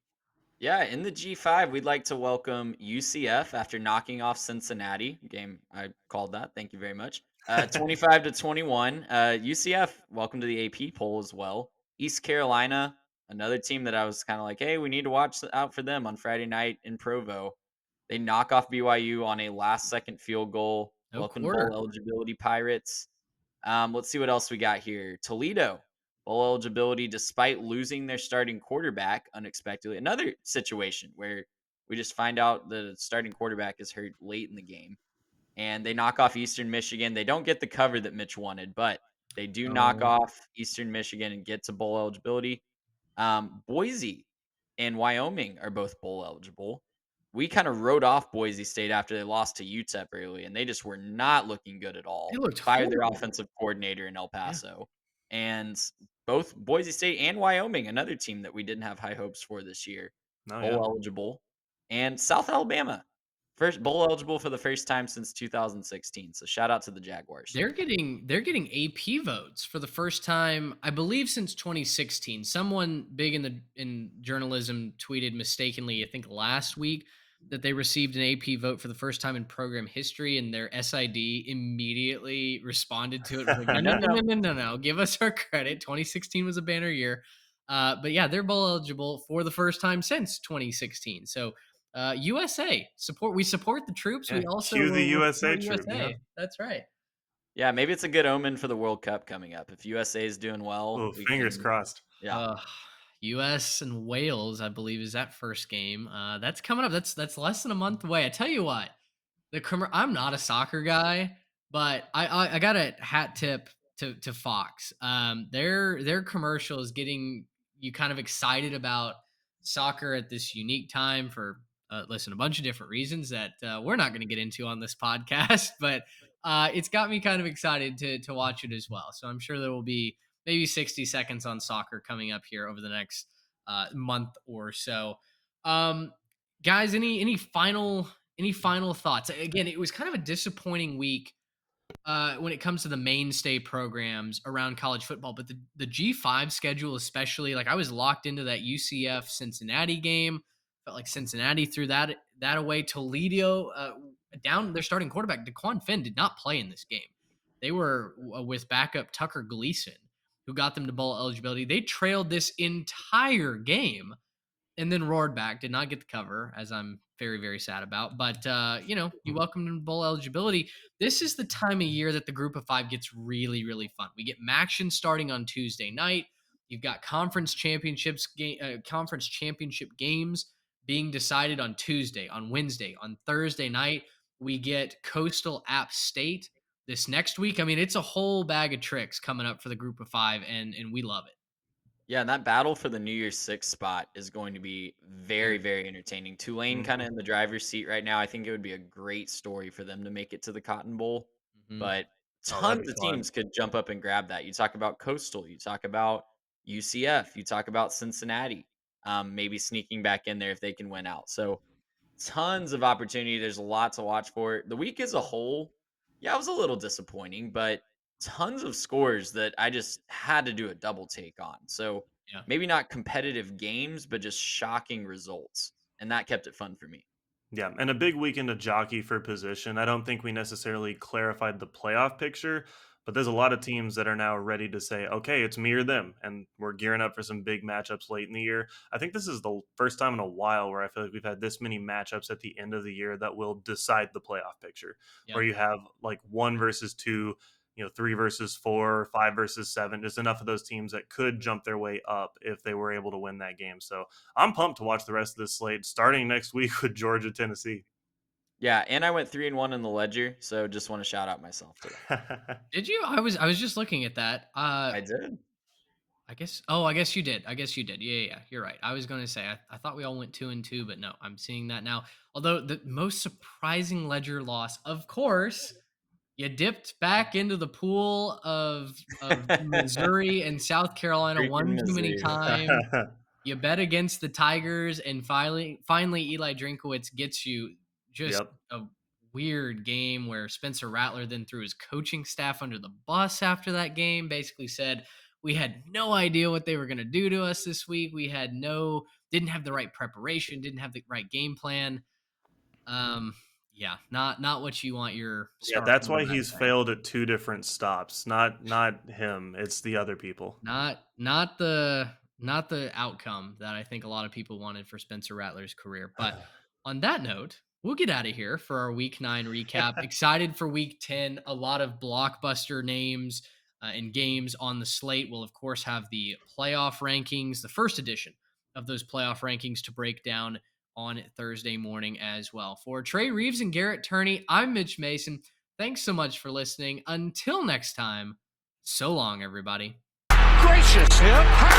yeah. In the G5, we'd like to welcome UCF after knocking off Cincinnati. Game I called that. Thank you very much. 25-21. UCF, welcome to the AP poll as well. East Carolina, another team that I was kind of like, hey, we need to watch out for them on Friday night in Provo. They knock off BYU on a last second field goal. No Welcome to bowl quarter. eligibility, Pirates. Let's see what else we got here. Toledo, bowl eligibility despite losing their starting quarterback unexpectedly. Another situation where we just find out the starting quarterback is hurt late in the game and they knock off Eastern Michigan. They don't get the cover that Mitch wanted, but they do knock Oh, off Eastern Michigan and get to bowl eligibility. Boise and Wyoming are both bowl eligible. We kind of wrote off Boise State after they lost to UTEP early, and they just were not looking good at they all. looked Fired their horrible. offensive coordinator in El Yeah. Paso. And both Boise State and Wyoming, another team that we didn't have high hopes for this year, Oh bowl yeah. eligible. And South Alabama, first bowl eligible for the first time since 2016. So shout out to the Jaguars. They're getting AP votes for the first time, I believe, since 2016. Someone big in journalism tweeted mistakenly, I think last week, that they received an AP vote for the first time in program history, and their SID immediately responded to it. Was like, no, no, no, no, no, no, no. Give us our credit. 2016 was a banner year. But yeah, they're bowl eligible for the first time since 2016. So USA support. We support the troops. Yeah. We also Cue the will USA support troop. USA. That's right. Yeah, maybe it's a good omen for the World Cup coming up. If USA is doing well, Oh, we fingers can, crossed. yeah. Uh, U.S. and Wales, I believe, is that first game. That's coming up. That's less than a month away. I tell you what, I'm not a soccer guy, but I got a hat tip to Fox. Their commercial is getting you kind of excited about soccer at this unique time for listen, a bunch of different reasons that we're not going to get into on this podcast, but it's got me kind of excited to watch it as well. So I'm sure there will be maybe 60 seconds on soccer coming up here over the next month or so. Um, guys, any final thoughts? Again, it was kind of a disappointing week when it comes to the mainstay programs around college football, but the G5 schedule, especially, like I was locked into that UCF Cincinnati game. Felt like Cincinnati threw that away. Toledo down their starting quarterback DeQuan Finn did not play in this game. They were with backup Tucker Gleason, who got them to bowl eligibility. They trailed this entire game and then roared back. Did not get the cover, as I'm very, very sad about. But you welcome them to bowl eligibility. This is the time of year that the group of five gets really, really fun. We get Maction starting on Tuesday night. You've got conference championship games being decided on Tuesday, on Wednesday, on Thursday night. We get Coastal App State this next week. I mean, it's a whole bag of tricks coming up for the group of five, and we love it. Yeah, and that battle for the New Year's Six spot is going to be very, Mm. very entertaining. Tulane kind of Mhm. in the driver's seat right now. I think it would be a great story for them to make it to the Cotton Bowl, Mhm. but Oh, that'd tons be of fun. teams could jump up and grab that. You talk about Coastal, you talk about UCF, you talk about Cincinnati, maybe sneaking back in there if they can win out. So tons of opportunity. There's a lot to watch for. The week as a whole, yeah, it was a little disappointing, but tons of scores that I just had to do a double take on. So Yeah. maybe not competitive games, but just shocking results. And that kept it fun for me. Yeah, and a big weekend to jockey for position. I don't think we necessarily clarified the playoff picture, but there's a lot of teams that are now ready to say, okay, it's me or them. And we're gearing up for some big matchups late in the year. I think this is the first time in a while where I feel like we've had this many matchups at the end of the year that will decide the playoff picture, Yeah. where you have like 1 versus 2, 3 versus 4, 5 versus 7, just enough of those teams that could jump their way up if they were able to win that game. So I'm pumped to watch the rest of this slate starting next week with Georgia, Tennessee. Yeah, and I went 3-1 in the ledger, so just want to shout out myself for that. Did you? I was just looking at that. I did. I guess you did. I guess you did. Yeah. You're right. I was going to say I thought we all went 2-2, but no, I'm seeing that now. Although the most surprising ledger loss, of course, you dipped back into the pool of Missouri and South Carolina Freaking one too many Mizzou. times. You bet against the Tigers, and finally Eli Drinkowitz gets you just Yep. a weird game where Spencer Rattler then threw his coaching staff under the bus after that game. Basically said we had no idea what they were going to do to us this week. We had didn't have the right preparation, didn't have the right game plan. Um, yeah, not what you want your Yeah, star that's why quarterback he's saying. failed at 2 different stops. Not him. It's the other people. Not the outcome that I think a lot of people wanted for Spencer Rattler's career. But on that note, we'll get out of here for our week 9 recap. Excited for week 10. A lot of blockbuster names and games on the slate. We'll of course have the playoff rankings, the first edition of those playoff rankings to break down on Thursday morning as well. For Trey Reeves and Garrett Turney, I'm Mitch Mason. Thanks so much for listening. Until next time, so long, everybody. Gracious him.